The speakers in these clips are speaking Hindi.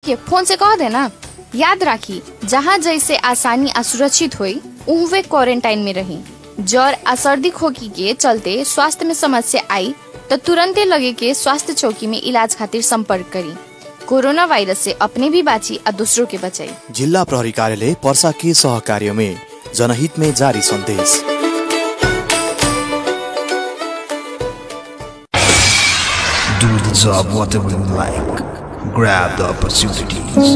के फोन से कह देना। याद राखी, जहाँ जैसे आसानी और सुरक्षित हुई उहवे क्वारंटाइन में रही। ज्वर और सर्दी खोखी के चलते स्वास्थ्य में समस्या आई तो तुरंते लगे के स्वास्थ्य चौकी में इलाज खातिर संपर्क करी। कोरोना वायरस से अपने भी बाची और दूसरों के बचाई। जिला प्रहरी कार्यालय पर्सा के सहकार्य में जनहित में जारी संदेश। Do the job whatever you like, grab the opportunities,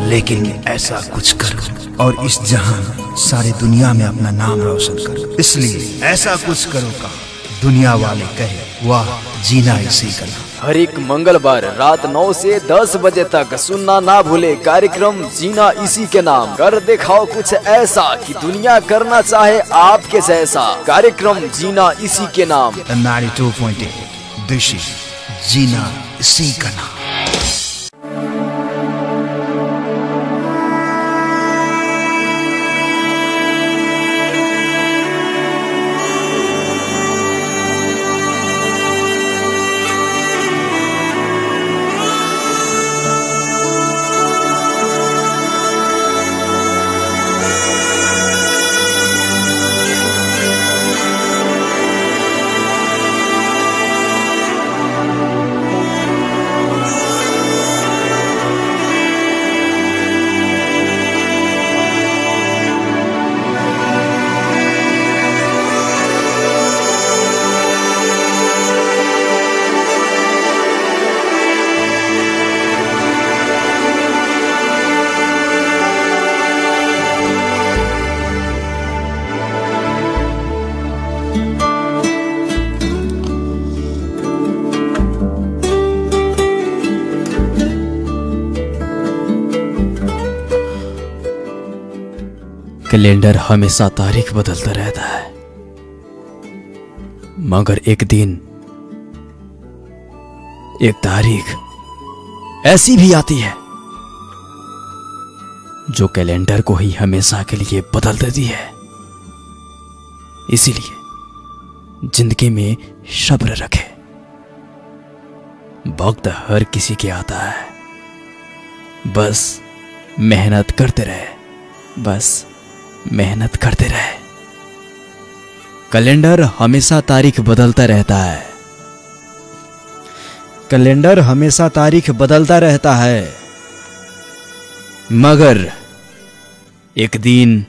लेकिन ऐसा कुछ करो और इस जहां सारी दुनिया में अपना नाम रोशन करो। इसलिए ऐसा कुछ करो का दुनिया वाले कहे वाह जीना इसी का नाम। हर एक मंगलवार रात 9 से 10 बजे तक सुनना ना भूले कार्यक्रम जीना इसी के नाम। कर दिखाओ कुछ ऐसा कि दुनिया करना चाहे आपके जैसा। कार्यक्रम जीना इसी के नाम। 92.8 दिस इज जीना इसी का नाम। कैलेंडर हमेशा तारीख बदलता रहता है, मगर एक दिन एक तारीख ऐसी भी आती है जो कैलेंडर को ही हमेशा के लिए बदल देती है। इसीलिए जिंदगी में सब्र रखे। वक्त हर किसी के आता है, बस मेहनत करते रहे, बस मेहनत करते रहे। कैलेंडर हमेशा तारीख बदलता रहता है, कैलेंडर हमेशा तारीख बदलता रहता है, मगर एक दिन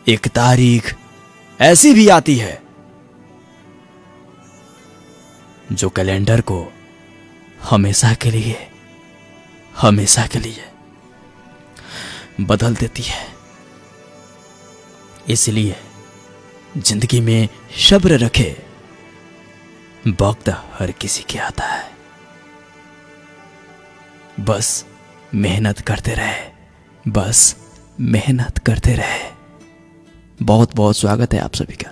एक तारीख ऐसी भी आती है जो कैलेंडर को हमेशा के लिए बदल देती है। इसलिए जिंदगी में सब्र रखे। वक्त हर किसी के आता है, बस मेहनत करते रहे, बस मेहनत करते रहे। बहुत बहुत स्वागत है आप सभी का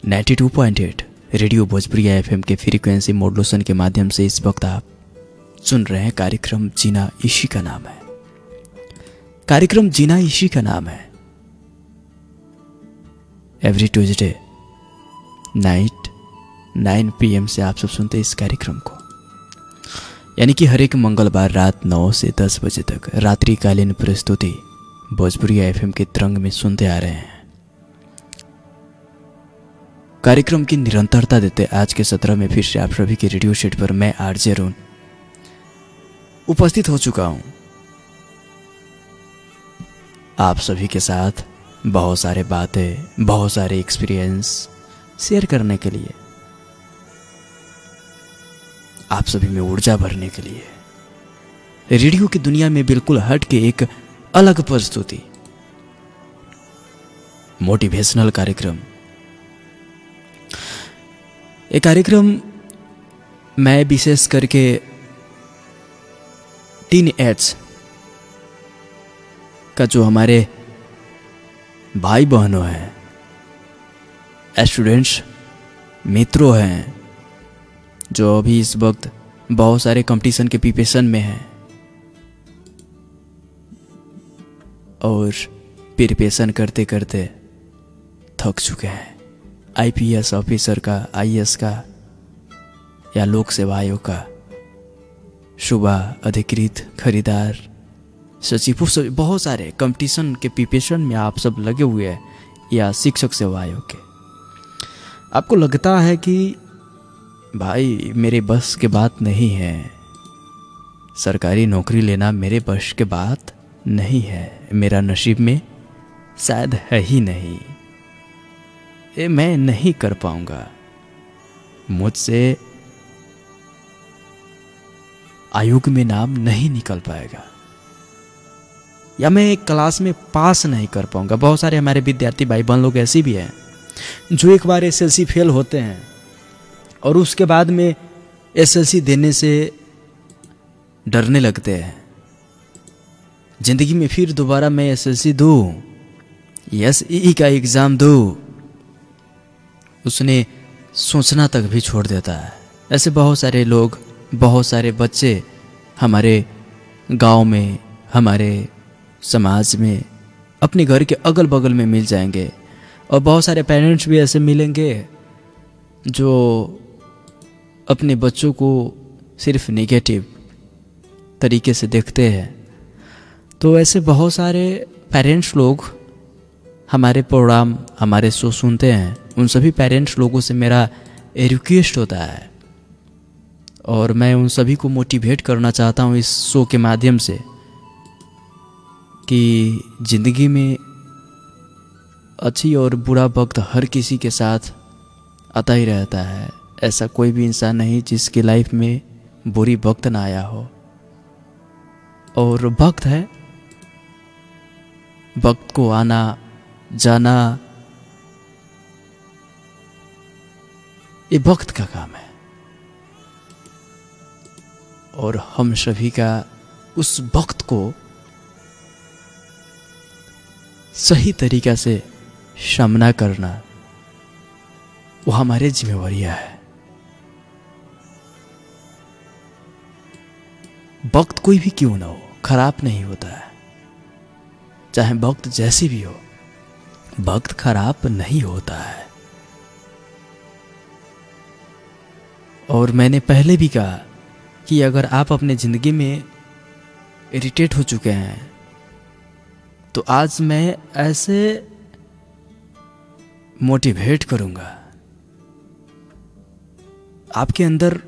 92.8 रेडियो भोजपुरी एफएम के फ्रीक्वेंसी मॉड्यूलेशन के माध्यम से इस वक्त आप सुन रहे हैं कार्यक्रम जीना इसी का नाम है। कार्यक्रम जीना इसी का नाम है। एवरी ट्यूसडे नाइट 9 PM से आप सब सुनते हैं इस कार्यक्रम को, यानी कि हर एक मंगलवार रात 9 से 10 बजे तक रात्रिकालीन प्रस्तुति भोजपुरी एफएम के तरंग में सुनते आ रहे हैं। कार्यक्रम की निरंतरता देते आज के 17 में फिर से आप सभी के रेडियो सेट पर मैं आरजे अरुण उपस्थित हो चुका हूं, आप सभी के साथ बहुत सारे बातें, बहुत सारे एक्सपीरियंस शेयर करने के लिए, आप सभी में ऊर्जा भरने के लिए। रेडियो की दुनिया में बिल्कुल हट के एक अलग प्रस्तुति, मोटिवेशनल कार्यक्रम। ये कार्यक्रम मैं विशेष करके टीन एज का जो हमारे भाई बहनों हैं, स्टूडेंट्स, मित्रों हैं, जो अभी इस वक्त बहुत सारे कंपटीशन के प्रिपरेशन में हैं और प्रिपरेशन करते करते थक चुके हैं। आईपीएस ऑफिसर का, आईएएस का या लोक सेवा आयोग का सुबह अधिकृत खरीदार सचिव बहुत सारे कंपटीशन के प्रिपरेशन में आप सब लगे हुए हैं, या शिक्षक सेवा आयोग के। आपको लगता है कि भाई मेरे बस के बात नहीं है, सरकारी नौकरी लेना मेरे बस के बात नहीं है, मेरा नसीब में शायद है ही नहीं, ये मैं नहीं कर पाऊंगा, मुझसे आयोग में नाम नहीं निकल पाएगा, या मैं एक क्लास में पास नहीं कर पाऊंगा। बहुत सारे हमारे विद्यार्थी भाई बहन लोग ऐसे भी हैं जो एक बार एसएलसी फेल होते हैं और उसके बाद में एसएलसी देने से डरने लगते हैं। जिंदगी में फिर दोबारा मैं एसएलसी दूं, एसई का एग्जाम दूं, उसने सोचना तक भी छोड़ देता है। ऐसे बहुत सारे लोग, बहुत सारे बच्चे हमारे गांव में, हमारे समाज में, अपने घर के अगल बगल में मिल जाएंगे। और बहुत सारे पेरेंट्स भी ऐसे मिलेंगे जो अपने बच्चों को सिर्फ नेगेटिव तरीके से देखते हैं। तो ऐसे बहुत सारे पेरेंट्स लोग हमारे प्रोग्राम, हमारे शो सुनते हैं। उन सभी पेरेंट्स लोगों से मेरा रिक्वेस्ट होता है और मैं उन सभी को मोटिवेट करना चाहता हूँ इस शो के माध्यम से कि ज़िंदगी में अच्छी और बुरा वक्त हर किसी के साथ आता ही रहता है। ऐसा कोई भी इंसान नहीं जिसकी लाइफ में बुरी वक्त ना आया हो। और वक्त है, वक्त को आना जाना ये वक्त का काम है और हम सभी का उस वक्त को सही तरीका से सामना करना वो हमारे जिम्मेवारियां है। वक्त कोई भी क्यों ना हो, खराब नहीं होता है। चाहे वक्त जैसी भी हो, वक्त खराब नहीं होता है। और मैंने पहले भी कहा कि अगर आप अपने जिंदगी में इरिटेट हो चुके हैं तो आज मैं ऐसे मोटिवेट करूंगा, आपके अंदर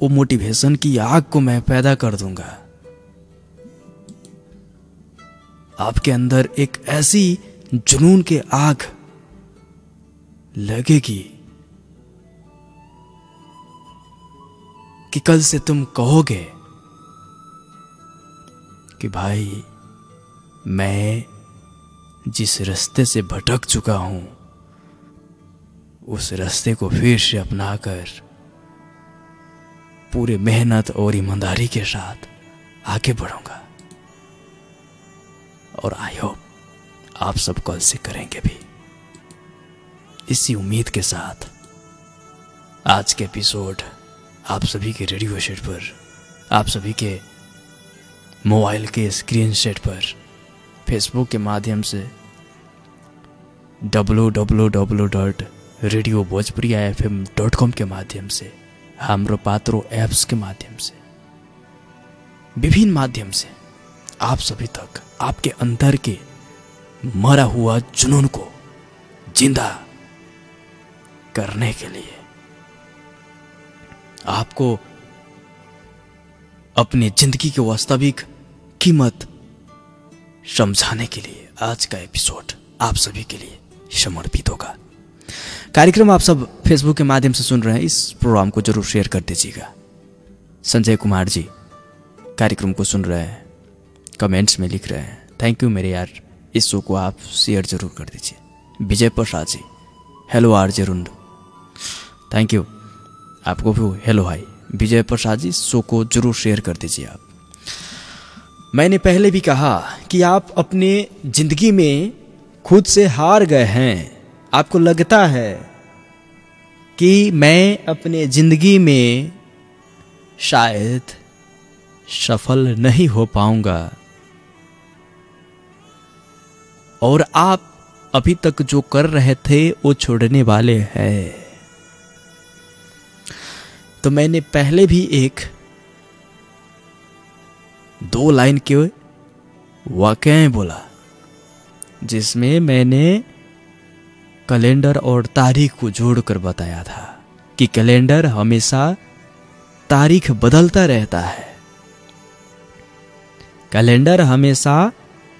वो मोटिवेशन की आग को मैं पैदा कर दूंगा। आपके अंदर एक ऐसी जुनून की आग लगेगी कि कल से तुम कहोगे कि भाई मैं जिस रास्ते से भटक चुका हूं उस रास्ते को फिर से अपनाकर पूरे मेहनत और ईमानदारी के साथ आगे बढ़ूंगा। और आई होप आप सब कल से करेंगे भी। इसी उम्मीद के साथ आज के एपिसोड आप सभी के रेडियो सेट पर, आप सभी के मोबाइल के स्क्रीन सेट पर, फेसबुक के माध्यम से www.radiobhojpuriyafm.com के माध्यम से, हाम्रो पात्रो ऐप्स के माध्यम से, विभिन्न माध्यम से आप सभी तक आपके अंदर के मरा हुआ जुनून को जिंदा करने के लिए, आपको अपनी जिंदगी की वास्तविक कीमत समझाने के लिए आज का एपिसोड आप सभी के लिए समर्पित होगा। कार्यक्रम आप सब फेसबुक के माध्यम से सुन रहे हैं, इस प्रोग्राम को जरूर शेयर कर दीजिएगा। संजय कुमार जी कार्यक्रम को सुन रहे हैं, कमेंट्स में लिख रहे हैं थैंक यू मेरे यार, इस शो को आप शेयर जरूर कर दीजिए। विजय Prasad ji hello RJ रुंडू, thank you आपको भी हेलो हाई। विजय प्रसाद जी शो को जरूर शेयर कर दीजिए आप। मैंने पहले भी कहा कि आप अपने जिंदगी में खुद से हार गए हैं। आपको लगता है कि मैं अपने जिंदगी में शायद सफल नहीं हो पाऊंगा और आप अभी तक जो कर रहे थे वो छोड़ने वाले हैं। तो मैंने पहले भी एक 2 लाइन के वाकया बोला, जिसमें मैंने कैलेंडर और तारीख को जोड़कर बताया था कि कैलेंडर हमेशा तारीख बदलता रहता है। कैलेंडर हमेशा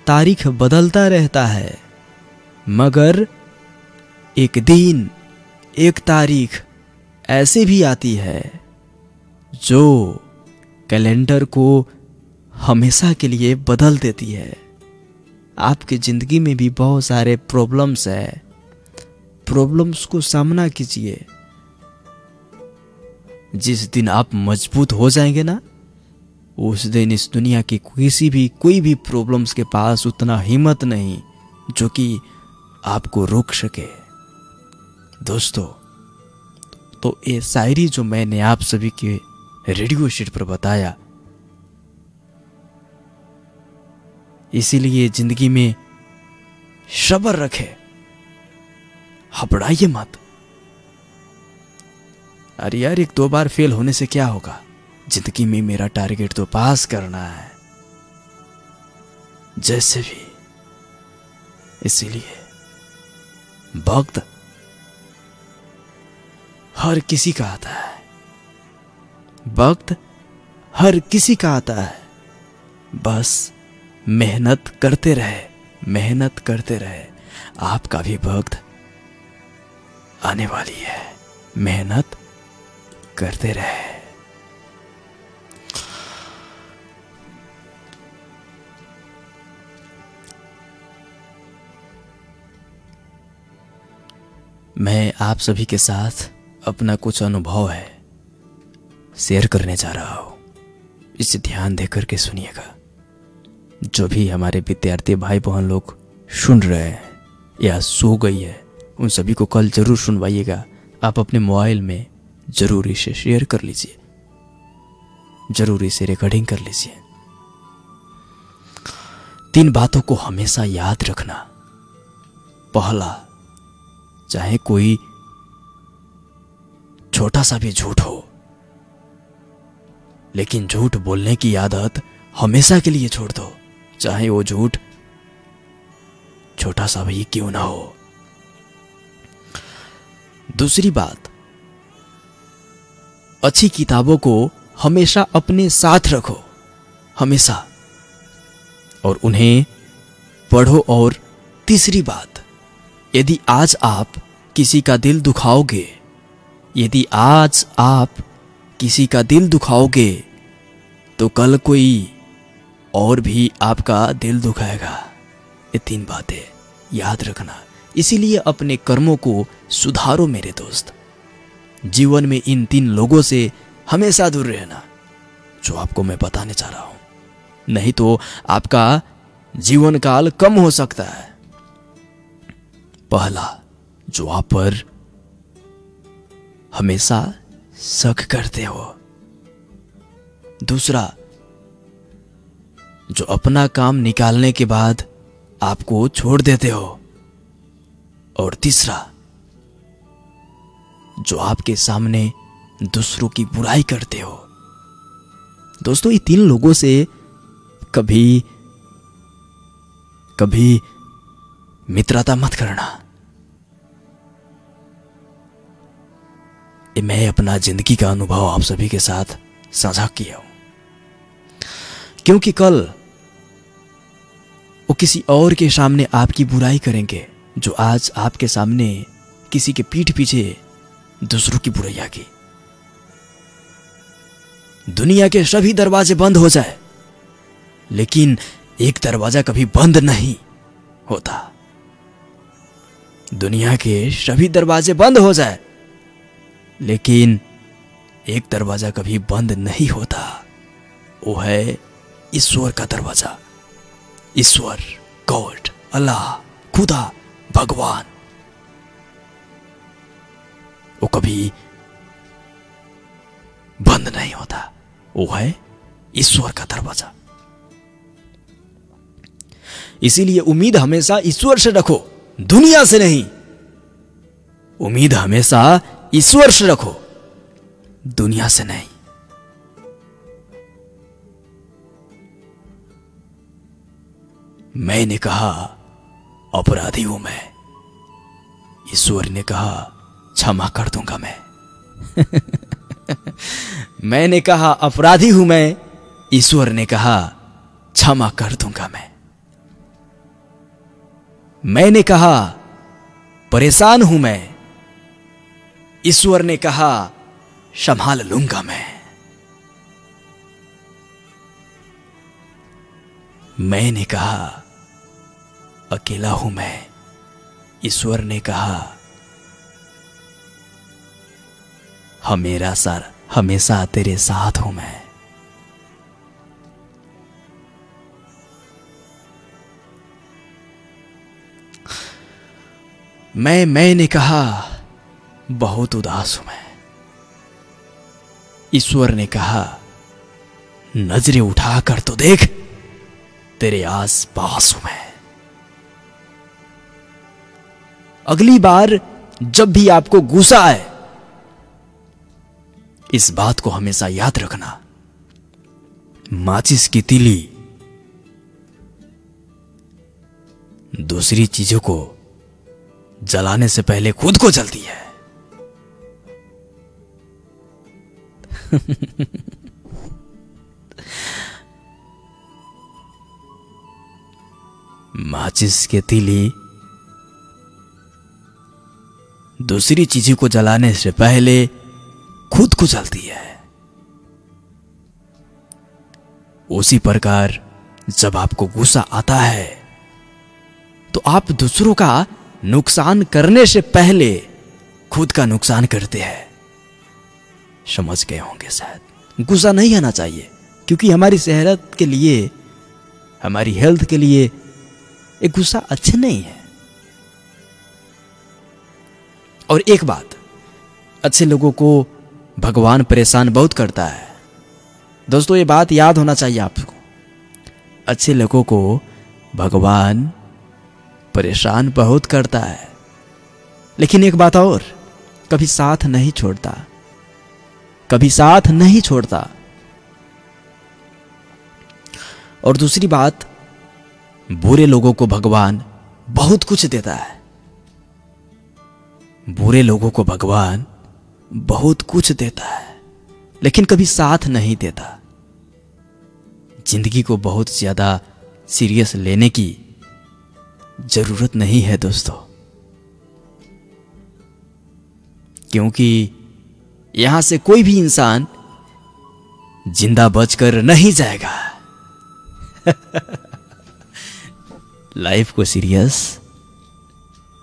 तारीख बदलता रहता है, मगर एक दिन, एक तारीख ऐसी भी आती है जो कैलेंडर को हमेशा के लिए बदल देती है। आपकी जिंदगी में भी बहुत सारे प्रॉब्लम्स है, प्रॉब्लम्स को सामना कीजिए। जिस दिन आप मजबूत हो जाएंगे ना, उस दिन इस दुनिया की कोई भी प्रॉब्लम्स के पास उतना हिम्मत नहीं जो कि आपको रोक सके। दोस्तों, तो ये शायरी जो मैंने आप सभी के रेडियो शीट पर बताया, इसीलिए जिंदगी में सब्र रखे, हबड़ाइए मत। अरे यार, 1-2 बार फेल होने से क्या होगा? जिंदगी में मेरा टारगेट तो पास करना है, जैसे भी। इसीलिए वक्त हर किसी का आता है, वक्त हर किसी का आता है। बस मेहनत करते रहे, मेहनत करते रहे। आपका भी वक्त आने वाली है, मेहनत करते रहे। मैं आप सभी के साथ अपना कुछ अनुभव है शेयर करने जा रहा हूं, इसे ध्यान देकर के सुनिएगा। जो भी हमारे विद्यार्थी भाई बहन लोग सुन रहे हैं या सो गई है, उन सभी को कल जरूर सुनवाइएगा। आप अपने मोबाइल में जरूर इसे शेयर कर लीजिए, जरूर इसे रिकॉर्डिंग कर लीजिए। 3 बातों को हमेशा याद रखना। पहला, चाहे कोई छोटा सा भी झूठ हो, लेकिन झूठ बोलने की आदत हमेशा के लिए छोड़ दो, चाहे वो झूठ छोटा सा भी क्यों ना हो। दूसरी बात, अच्छी किताबों को हमेशा अपने साथ रखो, हमेशा, और उन्हें पढ़ो। और तीसरी बात, यदि आज आप किसी का दिल दुखाओगे, यदि आज आप किसी का दिल दुखाओगे, तो कल कोई और भी आपका दिल दुखाएगा। ये 3 बातें याद रखना। इसीलिए अपने कर्मों को सुधारो मेरे दोस्त। जीवन में इन 3 लोगों से हमेशा दूर रहना, जो आपको मैं बताने जा रहा हूं। नहीं तो आपका जीवन काल कम हो सकता है। पहला, जो आप पर हमेशा शक करते हो। दूसरा, जो अपना काम निकालने के बाद आपको छोड़ देते हो। और तीसरा, जो आपके सामने दूसरों की बुराई करते हो। दोस्तों, ये 3 लोगों से कभी मित्रता मत करना। ये मैं अपना जिंदगी का अनुभव आप सभी के साथ साझा किया हूं, क्योंकि कल वो किसी और के सामने आपकी बुराई करेंगे, जो आज आपके सामने किसी के पीठ पीछे दूसरों की बुराई की। दुनिया के सभी दरवाजे बंद हो जाए, लेकिन एक दरवाजा कभी बंद नहीं होता। दुनिया के सभी दरवाजे बंद हो जाए, लेकिन एक दरवाजा कभी बंद नहीं होता। वो है ईश्वर का दरवाजा। ईश्वर, गॉड, अल्लाह, खुदा, भगवान, वो कभी बंद नहीं होता। वो है ईश्वर का दरवाजा। इसीलिए उम्मीद हमेशा ईश्वर से रखो, दुनिया से नहीं। उम्मीद हमेशा ईश्वर से रखो, दुनिया से नहीं। मैंने कहा अपराधी हूं मैं। ईश्वर ने कहा क्षमा कर दूंगा मैं। मैंने कहा अपराधी हूं मैं। ईश्वर ने कहा क्षमा कर दूंगा मैं। मैंने कहा परेशान हूं मैं। ईश्वर ने कहा संभाल लूंगा मैं। मैंने कहा अकेला हूं मैं। ईश्वर ने कहा हमेशा तेरे साथ हूं मैं। मैंने कहा बहुत उदास हूं मैं। ईश्वर ने कहा नजरें उठाकर तो देख, तेरे आस पास हूं मैं। अगली बार जब भी आपको गुस्सा आए, इस बात को हमेशा याद रखना, माचिस की तीली दूसरी चीजों को जलाने से पहले खुद को जलती है। माचिस की तीली दूसरी चीजों को जलाने से पहले खुद को जलती है। उसी प्रकार जब आपको गुस्सा आता है तो आप दूसरों का नुकसान करने से पहले खुद का नुकसान करते हैं। समझ गए होंगे शायद। गुस्सा नहीं आना चाहिए, क्योंकि हमारी सेहत के लिए, हमारी हेल्थ के लिए एक गुस्सा अच्छा नहीं है। और एक बात, अच्छे लोगों को भगवान परेशान बहुत करता है। दोस्तों ये बात याद होना चाहिए आपको। अच्छे लोगों को भगवान परेशान बहुत करता है, लेकिन एक बात और, कभी साथ नहीं छोड़ता, कभी साथ नहीं छोड़ता। और दूसरी बात, बुरे लोगों को भगवान बहुत कुछ देता है। बुरे लोगों को भगवान बहुत कुछ देता है, लेकिन कभी साथ नहीं देता। जिंदगी को बहुत ज्यादा सीरियस लेने की जरूरत नहीं है दोस्तों, क्योंकि यहां से कोई भी इंसान जिंदा बचकर नहीं जाएगा। लाइफ को सीरियस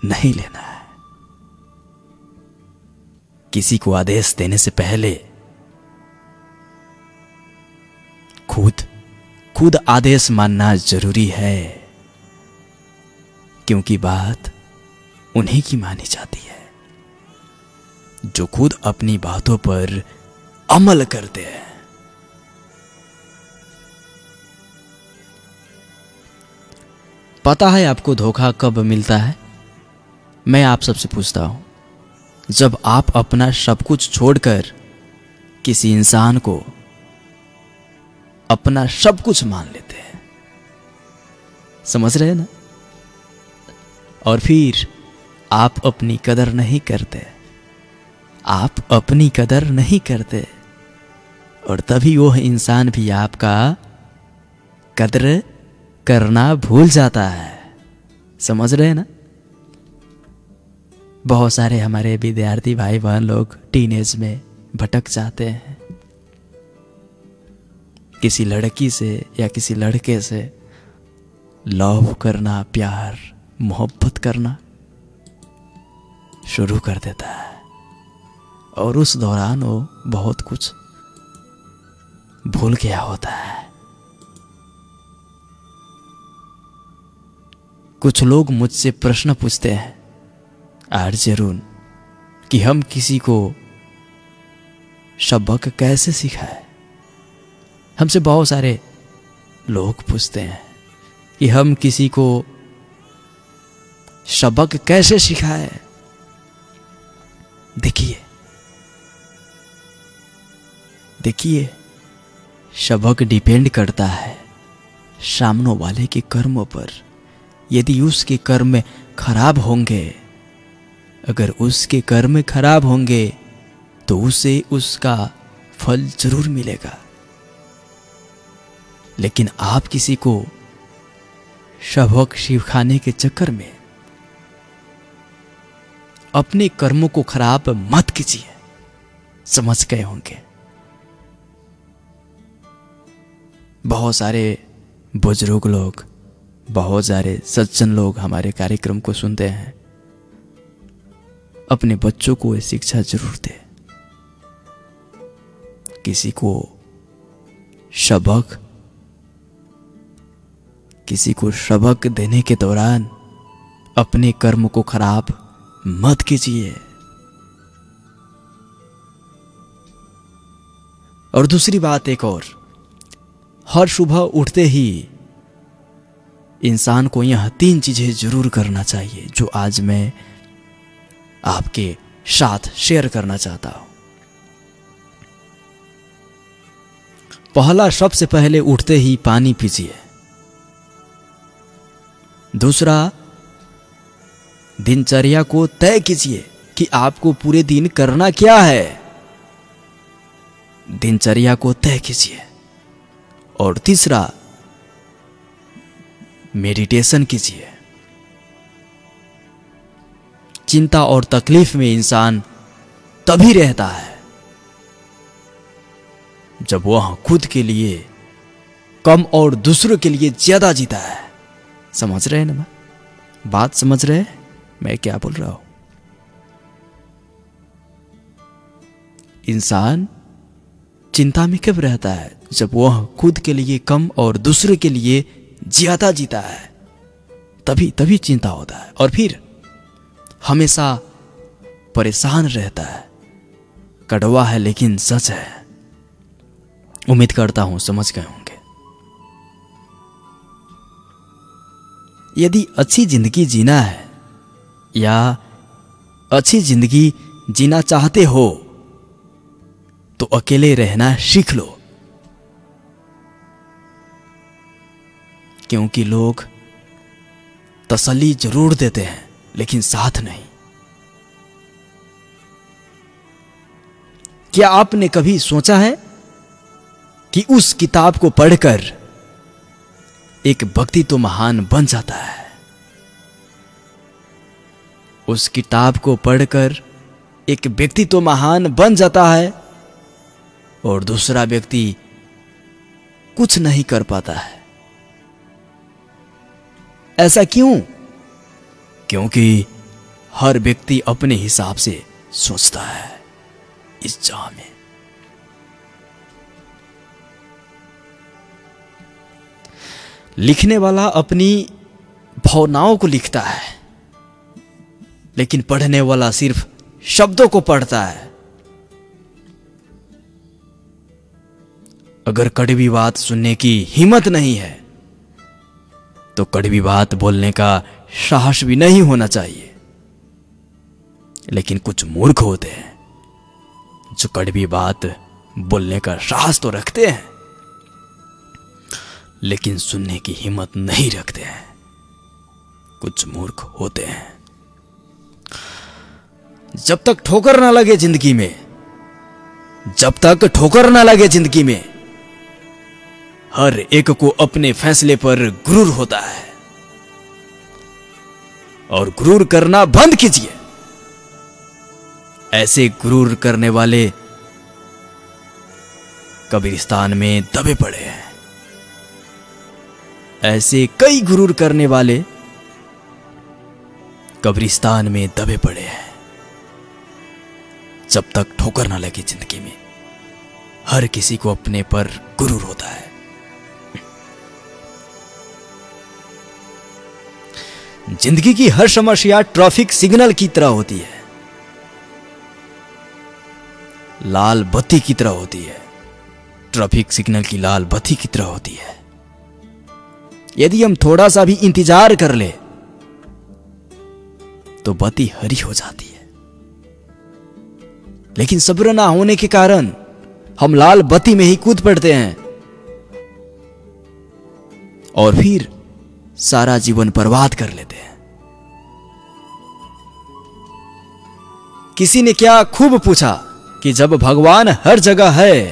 नहीं लेना है। किसी को आदेश देने से पहले खुद आदेश मानना जरूरी है, क्योंकि बात उन्हीं की मानी जाती है जो खुद अपनी बातों पर अमल करते हैं। पता है आपको धोखा कब मिलता है? मैं आप सबसे पूछता हूं, जब आप अपना सब कुछ छोड़कर किसी इंसान को अपना सब कुछ मान लेते हैं। समझ रहे हैं ना? और फिर आप अपनी कदर नहीं करते, आप अपनी कदर नहीं करते, और तभी वह इंसान भी आपका कदर करना भूल जाता है। समझ रहे हैं ना? बहुत सारे हमारे विद्यार्थी भाई बहन लोग टीनेज में भटक जाते हैं। किसी लड़की से या किसी लड़के से लव करना, प्यार मोहब्बत करना शुरू कर देता है, और उस दौरान वो बहुत कुछ भूल गया होता है। कुछ लोग मुझसे प्रश्न पूछते हैं, आरजे अरुण, कि हम किसी को सबक कैसे सिखाएं? हमसे बहुत सारे लोग पूछते हैं कि हम किसी को सबक कैसे सिखाएं? देखिए सबक डिपेंड करता है सामने वाले के कर्मों पर। यदि उसके कर्म खराब होंगे, अगर उसके कर्म खराब होंगे तो उसे उसका फल जरूर मिलेगा। लेकिन आप किसी को सबक सिखाने के चक्कर में अपने कर्मों को खराब मत कीजिए। समझ गए होंगे। बहुत सारे बुजुर्ग लोग, बहुत सारे सज्जन लोग हमारे कार्यक्रम को सुनते हैं। अपने बच्चों को ये शिक्षा जरूर दे। किसी को सबक देने के दौरान अपने कर्म को खराब मत कीजिए। और दूसरी बात एक और, हर सुबह उठते ही इंसान को यह 3 चीजें जरूर करना चाहिए जो आज मैं आपके साथ शेयर करना चाहता हूं। पहला, सबसे पहले उठते ही पानी पीजिए। दूसरा, दिनचर्या को तय कीजिए कि आपको पूरे दिन करना क्या है। दिनचर्या को तय कीजिए। और तीसरा, मेडिटेशन कीजिए। चिंता और तकलीफ में इंसान तभी रहता है जब वह खुद के लिए कम और दूसरों के लिए ज्यादा जीता है। समझ रहे हैं ना? बात समझ रहे हैं मैं क्या बोल रहा हूं? इंसान चिंता में कब रहता है? जब वह खुद के लिए कम और दूसरे के लिए ज्यादा जीता है, तभी चिंता होता है। और फिर हमेशा परेशान रहता है। कड़वा है लेकिन सच है। उम्मीद करता हूं समझ गए होंगे। यदि अच्छी जिंदगी जीना है या अच्छी जिंदगी जीना चाहते हो तो अकेले रहना सीख लो। क्योंकि लोग तसल्ली जरूर देते हैं लेकिन साथ नहीं। क्या आपने कभी सोचा है कि उस किताब को पढ़कर एक व्यक्ति तो महान बन जाता है? उस किताब को पढ़कर एक व्यक्ति तो महान बन जाता है और दूसरा व्यक्ति कुछ नहीं कर पाता है। ऐसा क्यों? क्योंकि हर व्यक्ति अपने हिसाब से सोचता है इस जहां में। लिखने वाला अपनी भावनाओं को लिखता है, लेकिन पढ़ने वाला सिर्फ शब्दों को पढ़ता है। अगर कड़वी बात सुनने की हिम्मत नहीं है तो कड़वी बात बोलने का साहस भी नहीं होना चाहिए। लेकिन कुछ मूर्ख होते हैं जो कड़वी बात बोलने का साहस तो रखते हैं लेकिन सुनने की हिम्मत नहीं रखते हैं। कुछ मूर्ख होते हैं। जब तक ठोकर ना लगे जिंदगी में, जब तक ठोकर ना लगे जिंदगी में, हर एक को अपने फैसले पर गुरूर होता है। और गुरूर करना बंद कीजिए। ऐसे गुरूर करने वाले कब्रिस्तान में दबे पड़े हैं। ऐसे कई गुरूर करने वाले कब्रिस्तान में दबे पड़े हैं। जब तक ठोकर ना लगे जिंदगी में, हर किसी को अपने पर गुरूर होता है। जिंदगी की हर समस्या ट्रैफिक सिग्नल की तरह होती है, लाल बत्ती की तरह होती है। ट्रैफिक सिग्नल की लाल बत्ती की तरह होती है। यदि हम थोड़ा सा भी इंतजार कर ले तो बत्ती हरी हो जाती है। लेकिन सब्र ना होने के कारण हम लाल बत्ती में ही कूद पड़ते हैं और फिर सारा जीवन बर्बाद कर लेते हैं। किसी ने क्या खूब पूछा कि जब भगवान हर जगह है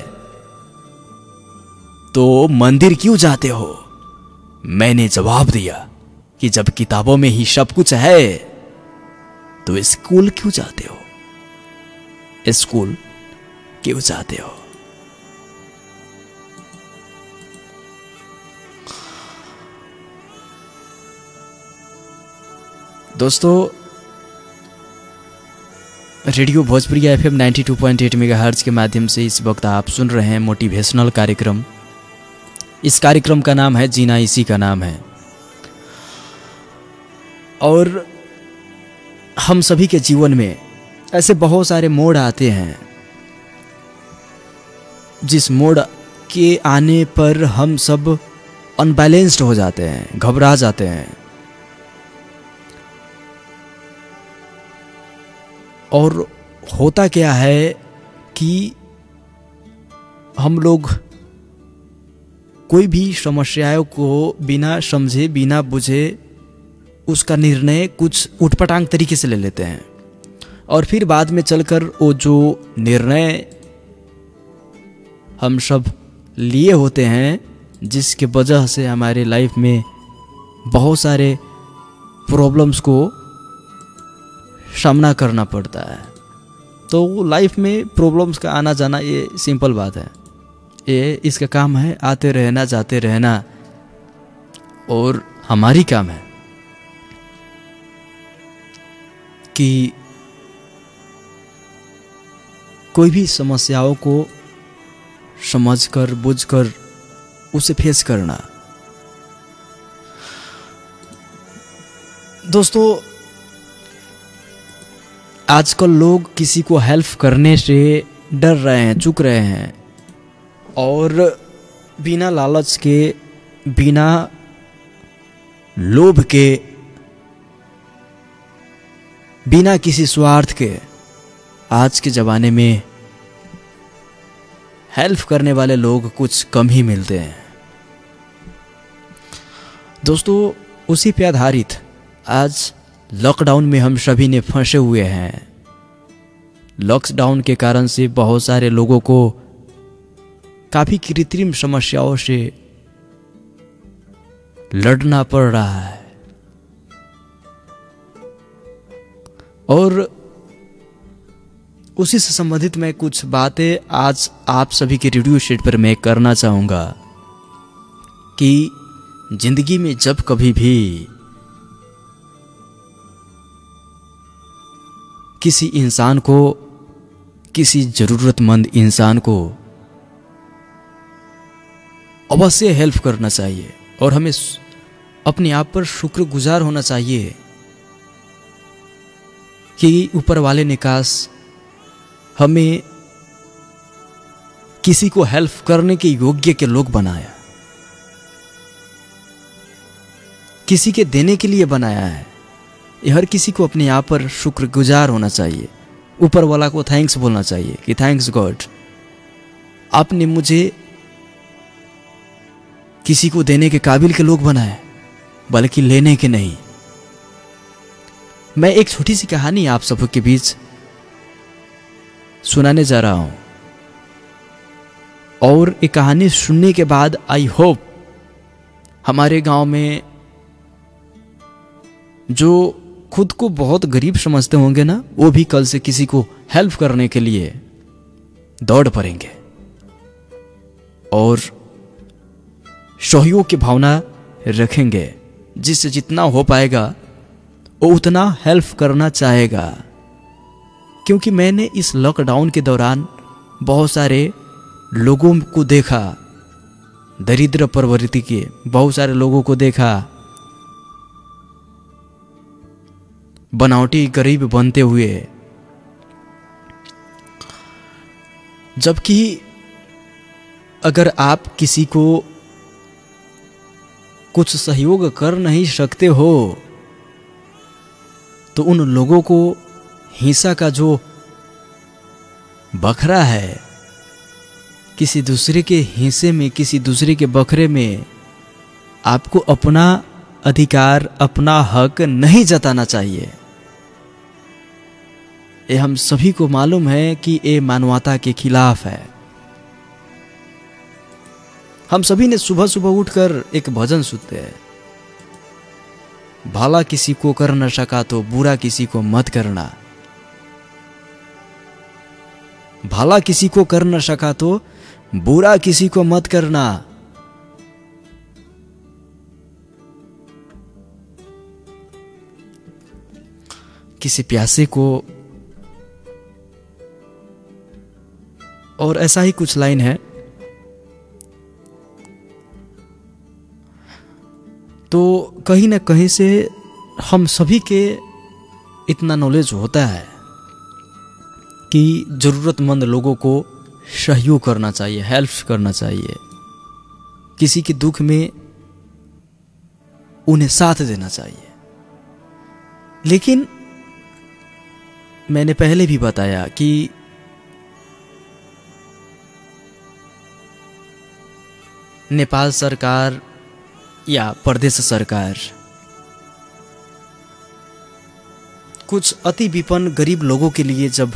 तो मंदिर क्यों जाते हो? मैंने जवाब दिया कि जब किताबों में ही सब कुछ है तो स्कूल क्यों जाते हो? स्कूल क्यों जाते हो? दोस्तों, रेडियो भोजपुरी FM 92.8 मेगाहर्ट्ज के माध्यम से इस वक्त आप सुन रहे हैं मोटिवेशनल कार्यक्रम। इस कार्यक्रम का नाम है जीना इसी का नाम है। और हम सभी के जीवन में ऐसे बहुत सारे मोड़ आते हैं जिस मोड़ के आने पर हम सब अनबैलेंस्ड हो जाते हैं, घबरा जाते हैं। और होता क्या है कि हम लोग कोई भी समस्याओं को बिना समझे बिना बुझे उसका निर्णय कुछ उटपटांग तरीके से ले लेते हैं, और फिर बाद में चलकर वो जो निर्णय हम सब लिए होते हैं जिसके वजह से हमारे लाइफ में बहुत सारे प्रॉब्लम्स को सामना करना पड़ता है। तो लाइफ में प्रॉब्लम्स का आना जाना ये सिंपल बात है, ये इसका काम है आते रहना जाते रहना, और हमारी काम है कि कोई भी समस्याओं को समझकर बुझकर उसे फेस करना। दोस्तों, आजकल लोग किसी को हेल्प करने से डर रहे हैं, चूक रहे हैं, और बिना लालच के, बिना लोभ के, बिना किसी स्वार्थ के आज के ज़माने में हेल्प करने वाले लोग कुछ कम ही मिलते हैं। दोस्तों, उसी पे आधारित आज लॉकडाउन में हम सभी ने फंसे हुए हैं। लॉकडाउन के कारण से बहुत सारे लोगों को काफ़ी कृत्रिम समस्याओं से लड़ना पड़ रहा है, और उसी से संबंधित मैं कुछ बातें आज आप सभी के रेडियो सेट पर मैं करना चाहूँगा कि जिंदगी में जब कभी भी किसी इंसान को, किसी ज़रूरतमंद इंसान को अवश्य हेल्प करना चाहिए, और हमें अपने आप पर शुक्रगुजार होना चाहिए कि ऊपर वाले ने काश हमें किसी को हेल्प करने के योग्य के लोग बनाया, किसी के देने के लिए बनाया है। हर किसी को अपने आप पर शुक्रगुजार होना चाहिए, ऊपर वाला को थैंक्स बोलना चाहिए कि थैंक्स गॉड, आपने मुझे किसी को देने के काबिल के लोग बनाए, बल्कि लेने के नहीं। मैं एक छोटी सी कहानी आप सबके के बीच सुनाने जा रहा हूं, और एक कहानी सुनने के बाद आई होप हमारे गांव में जो खुद को बहुत गरीब समझते होंगे ना, वो भी कल से किसी को हेल्प करने के लिए दौड़ पड़ेंगे, और सहयोग की भावना रखेंगे। जिससे जितना हो पाएगा वो उतना हेल्प करना चाहेगा। क्योंकि मैंने इस लॉकडाउन के दौरान बहुत सारे लोगों को देखा, दरिद्र प्रवृत्ति के बहुत सारे लोगों को देखा, बनावटी गरीब बनते हुए। जबकि अगर आप किसी को कुछ सहयोग कर नहीं सकते हो तो उन लोगों को हिंसा का जो बखरा है, किसी दूसरे के हिस्से में, किसी दूसरे के बखरे में आपको अपना अधिकार, अपना हक नहीं जताना चाहिए। ये हम सभी को मालूम है कि ये मानवता के खिलाफ है। हम सभी ने सुबह सुबह उठकर एक भजन सुनते हैं, भला किसी को कर न सका तो बुरा किसी को मत करना। भला किसी को कर न सका तो बुरा किसी को मत करना। किसी प्यासे को, और ऐसा ही कुछ लाइन है। तो कहीं ना कहीं से हम सभी के इतना नॉलेज होता है कि जरूरतमंद लोगों को सहयोग करना चाहिए, हेल्प करना चाहिए, किसी के दुख में उन्हें साथ देना चाहिए। लेकिन मैंने पहले भी बताया कि नेपाल सरकार या प्रदेश सरकार कुछ अति विपन्न गरीब लोगों के लिए जब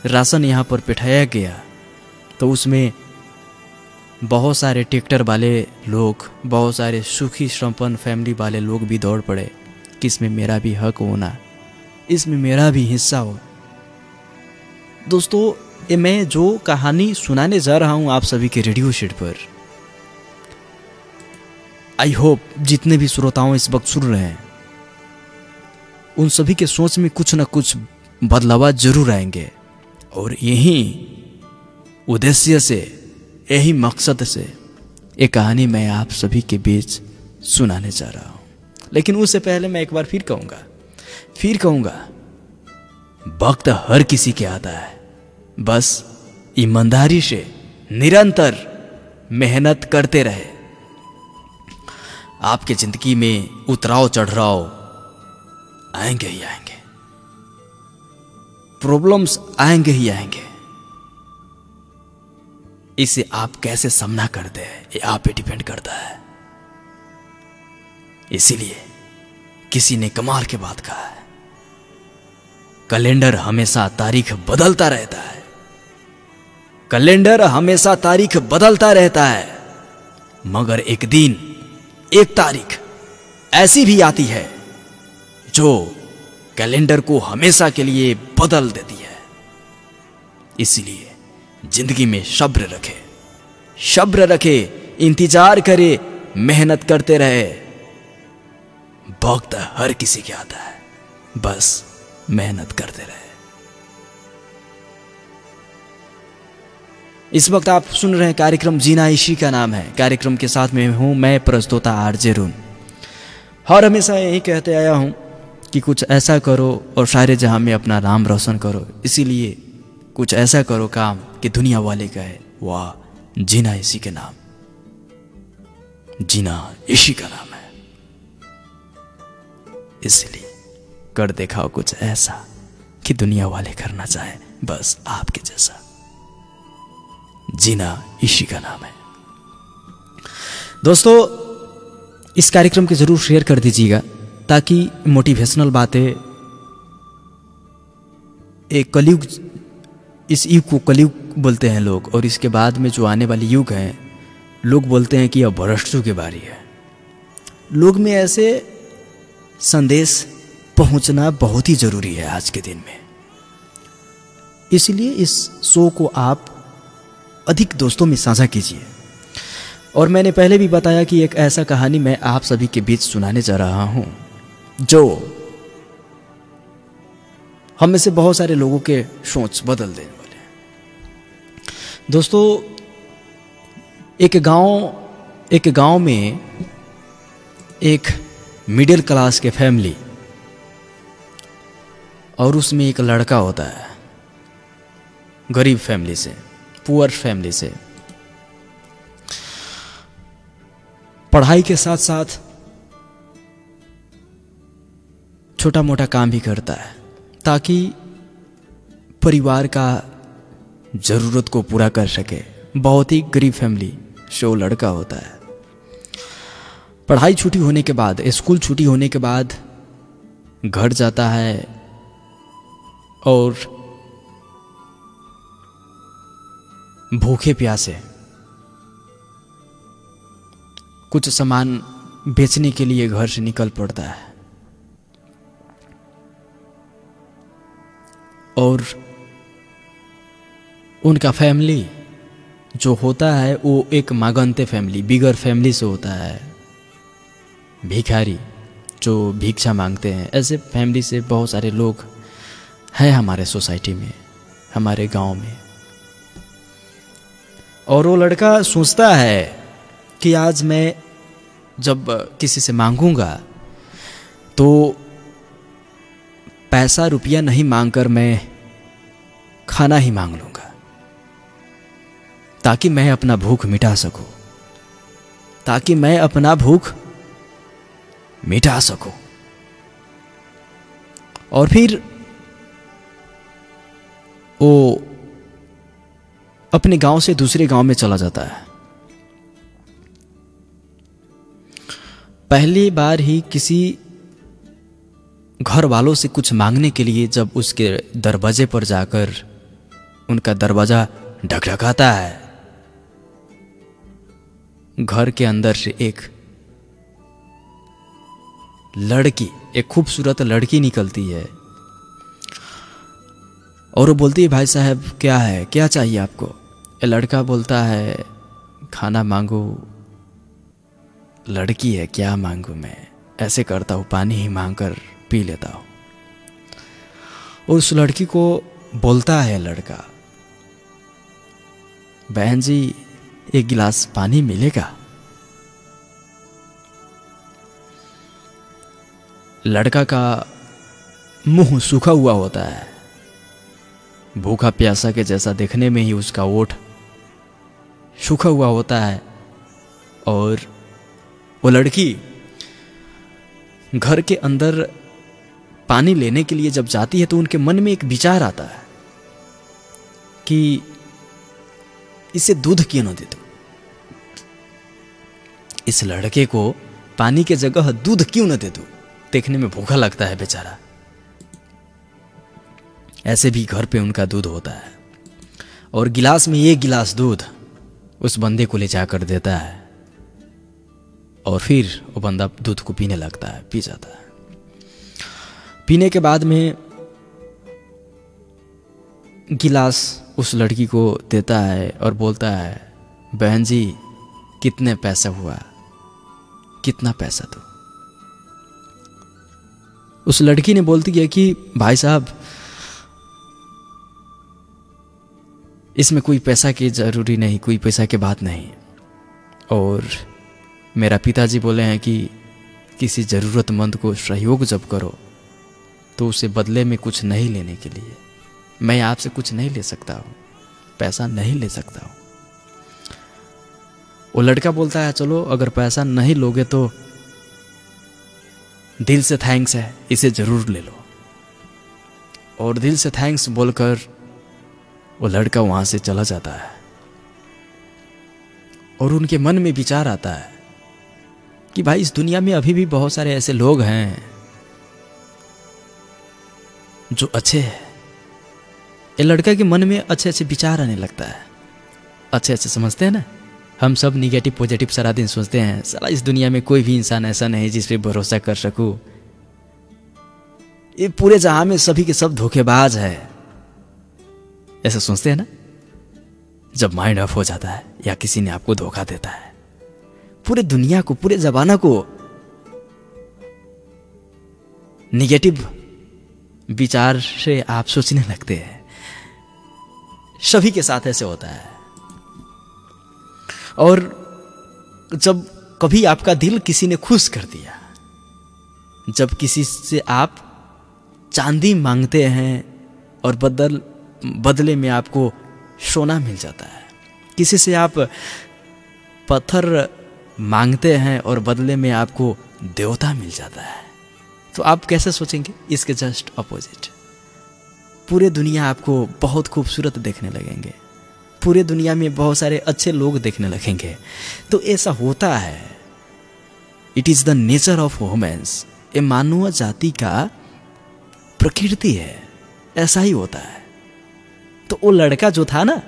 राशन यहाँ पर बैठाया गया तो उसमें बहुत सारे ट्रैक्टर वाले लोग, बहुत सारे सुखी संपन्न फैमिली वाले लोग भी दौड़ पड़े कि इसमें मेरा भी हक होना, इसमें मेरा भी हिस्सा हो। दोस्तों, ये मैं जो कहानी सुनाने जा रहा हूँ आप सभी के रेडियो सेट पर, आई होप जितने भी श्रोताओं इस वक्त सुन रहे हैं उन सभी के सोच में कुछ न कुछ बदलाव जरूर आएंगे। और यही उद्देश्य से, यही मकसद से ये कहानी मैं आप सभी के बीच सुनाने जा रहा हूँ। लेकिन उससे पहले मैं एक बार फिर कहूँगा वक्त हर किसी के आता है, बस ईमानदारी से निरंतर मेहनत करते रहे। आपके जिंदगी में उतराव चढ़ाव आएंगे ही आएंगे, प्रॉब्लम्स आएंगे ही आएंगे। इसे आप कैसे सामना करते हैं ये आप पे डिपेंड करता है। इसीलिए किसी ने कमाल के बात कहा है, कैलेंडर हमेशा तारीख बदलता रहता है। कैलेंडर हमेशा तारीख बदलता रहता है, मगर एक दिन एक तारीख ऐसी भी आती है जो कैलेंडर को हमेशा के लिए बदल देती है। इसलिए जिंदगी में सब्र रखे, इंतजार करे, मेहनत करते रहे। वक्त हर किसी के आता है, बस मेहनत करते रहे। इस वक्त आप सुन रहे हैं कार्यक्रम जीना इसी का नाम है। कार्यक्रम के साथ में हूं मैं प्रस्तोता आरजे रुन। हर हमेशा यही कहते आया हूं कि कुछ ऐसा करो और सारे जहां में अपना नाम रोशन करो। इसीलिए कुछ ऐसा करो काम कि दुनिया वाले कहे वाह, जीना इसी के नाम, जीना इसी का नाम है। इसलिए कर दिखाओ कुछ ऐसा कि दुनिया वाले करना चाहे बस आपके जैसा। जीना इसी का नाम है। दोस्तों, इस कार्यक्रम को जरूर शेयर कर दीजिएगा ताकि मोटिवेशनल बातें, एक कलयुग, इस युग को कलयुग बोलते हैं लोग, और इसके बाद में जो आने वाली युग है लोग बोलते हैं कि अब भ्रष्टों की बारी है। लोग में ऐसे संदेश पहुंचना बहुत ही जरूरी है आज के दिन में। इसलिए इस शो को आप अधिक दोस्तों में साझा कीजिए। और मैंने पहले भी बताया कि एक ऐसा कहानी मैं आप सभी के बीच सुनाने जा रहा हूं जो हम में से बहुत सारे लोगों के सोच बदल देने वाले हैं। दोस्तों, एक गांव में एक मिडिल क्लास के फैमिली, और उसमें एक लड़का होता है गरीब फैमिली से, पुअर फैमिली से। पढ़ाई के साथ साथ छोटा मोटा काम भी करता है ताकि परिवार का जरूरत को पूरा कर सके। बहुत ही गरीब फैमिली से वो लड़का होता है। पढ़ाई छुट्टी होने के बाद, स्कूल छुट्टी होने के बाद घर जाता है और भूखे प्यासे कुछ सामान बेचने के लिए घर से निकल पड़ता है। और उनका फैमिली जो होता है वो एक मागंते फैमिली, बिगर फैमिली से होता है, भिखारी जो भिक्षा मांगते हैं। ऐसे फैमिली से बहुत सारे लोग हैं हमारे सोसाइटी में, हमारे गांव में। और वो लड़का सोचता है कि आज मैं जब किसी से मांगूंगा तो पैसा रुपया नहीं मांगकर मैं खाना ही मांग लूंगा, ताकि मैं अपना भूख मिटा सकूं, ताकि मैं अपना भूख मिटा सकूं। और फिर वो अपने गांव से दूसरे गांव में चला जाता है। पहली बार ही किसी घर वालों से कुछ मांगने के लिए जब उसके दरवाजे पर जाकर उनका दरवाजा ढकढकाता है, घर के अंदर से एक लड़की, एक खूबसूरत लड़की निकलती है और वो बोलती है, भाई साहब क्या है, क्या चाहिए आपको? ये लड़का बोलता है, खाना मांगू। लड़की है, क्या मांगू मैं, ऐसे करता हूँ पानी ही मांग कर पी लेता हूँ। और उस लड़की को बोलता है लड़का, बहन जी एक गिलास पानी मिलेगा? लड़का का मुंह सूखा हुआ होता है, भूखा प्यासा के जैसा देखने में ही उसका ओठ सूखा हुआ होता है। और वो लड़की घर के अंदर पानी लेने के लिए जब जाती है तो उनके मन में एक विचार आता है कि इसे दूध क्यों न दे दूं, इस लड़के को पानी के जगह दूध क्यों न दे दूं, देखने में भूखा लगता है बेचारा। ऐसे भी घर पे उनका दूध होता है और गिलास में एक गिलास दूध उस बंदे को ले जाकर देता है और फिर वो बंदा दूध को पीने लगता है, पी जाता है। पीने के बाद में गिलास उस लड़की को देता है और बोलता है, बहन जी कितने पैसा हुआ, कितना पैसा दो? उस लड़की ने बोलती है कि भाई साहब इसमें कोई पैसा की जरूरी नहीं, कोई पैसा की बात नहीं। और मेरा पिताजी बोले हैं कि किसी ज़रूरतमंद को सहयोग जब करो तो उसे बदले में कुछ नहीं लेने के लिए, मैं आपसे कुछ नहीं ले सकता हूँ, पैसा नहीं ले सकता हूँ। वो लड़का बोलता है, चलो अगर पैसा नहीं लोगे तो दिल से थैंक्स है, इसे ज़रूर ले लो। और दिल से थैंक्स बोलकर वो लड़का वहाँ से चला जाता है। और उनके मन में विचार आता है कि भाई इस दुनिया में अभी भी बहुत सारे ऐसे लोग हैं जो अच्छे हैं। ये लड़का के मन में अच्छे अच्छे विचार आने लगता है, अच्छे अच्छे समझते हैं ना। हम सब निगेटिव पॉजिटिव सारा दिन सोचते हैं, साला इस दुनिया में कोई भी इंसान ऐसा नहीं जिस पे भरोसा कर सकूं, ये पूरे जहां में सभी के सब धोखेबाज है, ऐसा सोचते हैं ना। जब माइंड ऑफ हो जाता है या किसी ने आपको धोखा देता है, पूरे दुनिया को, पूरे जमाना को निगेटिव विचार से आप सोचने लगते हैं। सभी के साथ ऐसे होता है। और जब कभी आपका दिल किसी ने खुश कर दिया, जब किसी से आप चांदी मांगते हैं और बदले में आपको सोना मिल जाता है, किसी से आप पत्थर मांगते हैं और बदले में आपको देवता मिल जाता है, तो आप कैसे सोचेंगे? इसके जस्ट अपोजिट, पूरे दुनिया आपको बहुत खूबसूरत देखने लगेंगे, पूरे दुनिया में बहुत सारे अच्छे लोग देखने लगेंगे। तो ऐसा होता है, it is the nature of humans, ये मानव जाति का प्रकृति है, ऐसा ही होता है। तो वो लड़का जो था ना,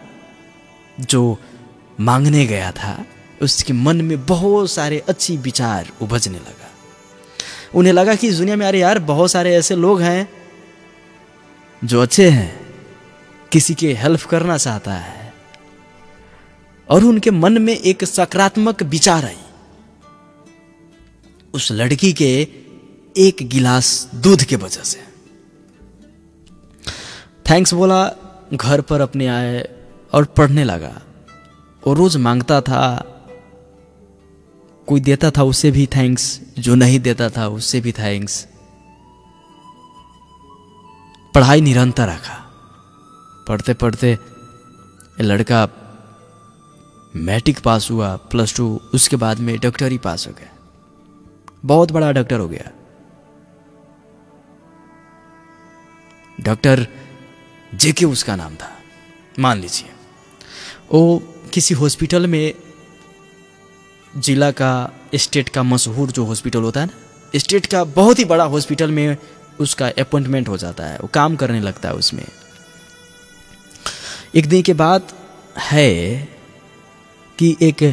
जो मांगने गया था, उसके मन में बहुत सारे अच्छी विचार उभजने लगा। उन्हें लगा कि इस दुनिया में अरे यार बहुत सारे ऐसे लोग हैं जो अच्छे हैं, किसी के हेल्प करना चाहता है। और उनके मन में एक सकारात्मक विचार आई। उस लड़की के एक गिलास दूध के वजह से थैंक्स बोला, घर पर अपने आए और पढ़ने लगा। और रोज मांगता था, कोई देता था उससे भी थैंक्स, जो नहीं देता था उससे भी थैंक्स। पढ़ाई निरंतर रखा। पढ़ते पढ़ते लड़का मैट्रिक पास हुआ, +2, उसके बाद में डॉक्टरी पास हो गया, बहुत बड़ा डॉक्टर हो गया। डॉक्टर जेके उसका नाम था, मान लीजिए। वो किसी हॉस्पिटल में, जिला का, स्टेट का मशहूर जो हॉस्पिटल होता है ना, स्टेट का बहुत ही बड़ा हॉस्पिटल में उसका अपॉइंटमेंट हो जाता है, वो काम करने लगता है उसमें। एक दिन के बाद है कि एक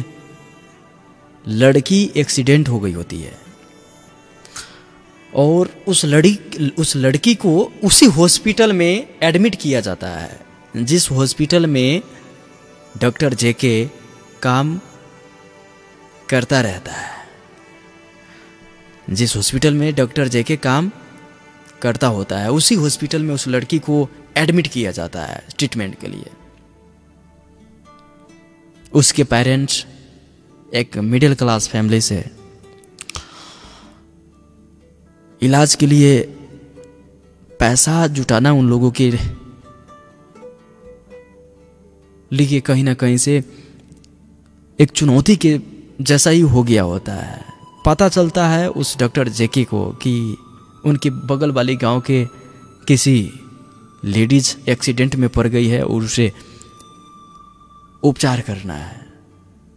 लड़की एक्सीडेंट हो गई होती है और उस लड़की को उसी हॉस्पिटल में एडमिट किया जाता है जिस हॉस्पिटल में डॉक्टर जेके काम करता रहता है। जिस हॉस्पिटल में डॉक्टर जेके काम करता होता है, उसी हॉस्पिटल में उस लड़की को एडमिट किया जाता है ट्रीटमेंट के लिए। उसके पेरेंट्स एक मिडिल क्लास फैमिली से, इलाज के लिए पैसा जुटाना उन लोगों के लिए कहीं ना कहीं से एक चुनौती के जैसा ही हो गया होता है। पता चलता है उस डॉक्टर जेके को कि उनके बगल वाले गांव के किसी लेडीज एक्सीडेंट में पड़ गई है और उसे उपचार करना है।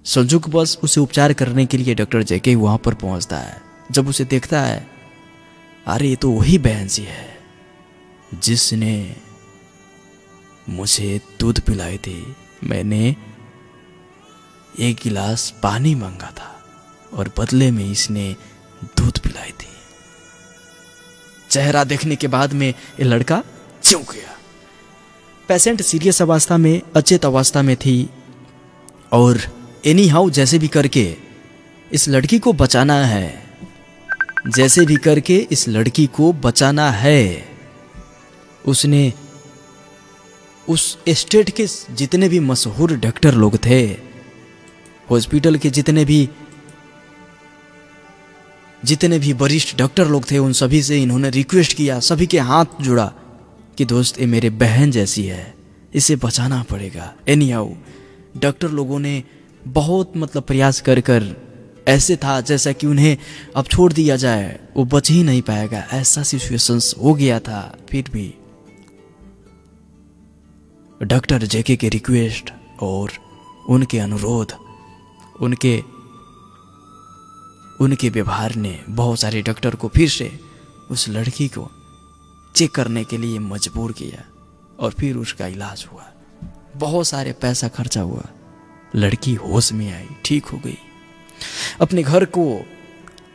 संजोगवश उसे उपचार करने के लिए डॉक्टर जेके वहां पर पहुंचता है। जब उसे देखता है, अरे ये तो वही बहन जी है जिसने मुझे दूध पिलाई थी। मैंने एक गिलास पानी मांगा था और बदले में इसने दूध पिलाई थी। चेहरा देखने के बाद में ये लड़का चौंक गया। पेशेंट सीरियस अवस्था में, अचेत अवस्था में थी और एनी हाउ जैसे भी करके इस लड़की को बचाना है, जैसे भी करके इस लड़की को बचाना है। उसने उस स्टेट के जितने भी मशहूर डॉक्टर लोग थे, हॉस्पिटल के जितने भी वरिष्ठ डॉक्टर लोग थे, उन सभी से इन्होंने रिक्वेस्ट किया, सभी के हाथ जुड़ा कि दोस्त ये मेरे बहन जैसी है, इसे बचाना पड़ेगा। एनी हाउ डॉक्टर लोगों ने बहुत प्रयास कर ऐसे था जैसा कि उन्हें अब छोड़ दिया जाए, वो बच ही नहीं पाएगा, ऐसा सिचुएशंस हो गया था। फिर भी डॉक्टर जेके के रिक्वेस्ट और उनके अनुरोध, उनके व्यवहार ने बहुत सारे डॉक्टर को फिर से उस लड़की को चेक करने के लिए मजबूर किया और फिर उसका इलाज हुआ। बहुत सारे पैसा खर्चा हुआ, लड़की होश में आई, ठीक हो गई। अपने घर को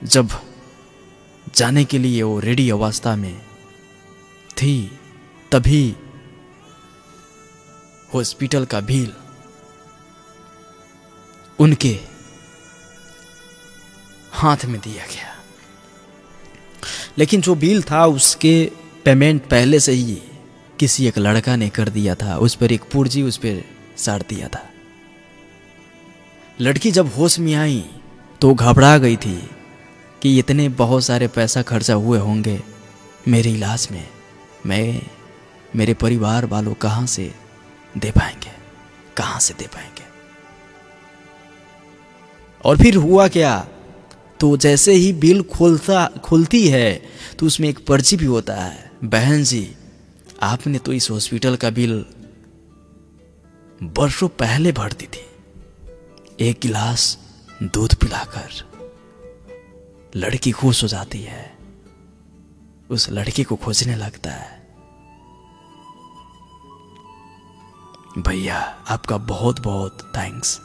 जब जाने के लिए वो रेडी अवस्था में थी, तभी हॉस्पिटल का बिल उनके हाथ में दिया गया। लेकिन जो बिल था उसके पेमेंट पहले से ही किसी एक लड़का ने कर दिया था, उस पर एक पुर्जी उस पर साड़ दिया था। लड़की जब होश में आई तो घबरा गई थी कि इतने बहुत सारे पैसा खर्चा हुए होंगे मेरे इलाज में, मेरे परिवार वालों कहाँ से दे पाएंगे। और फिर हुआ क्या, तो जैसे ही बिल खुलती है तो उसमें एक पर्ची भी होता है, बहन जी आपने तो इस हॉस्पिटल का बिल वर्षों पहले भर दी थी, एक गिलास दूध पिलाकर। लड़की खुश हो जाती है, उस लड़की को खोजने लगता है। भैया आपका बहुत बहुत थैंक्स,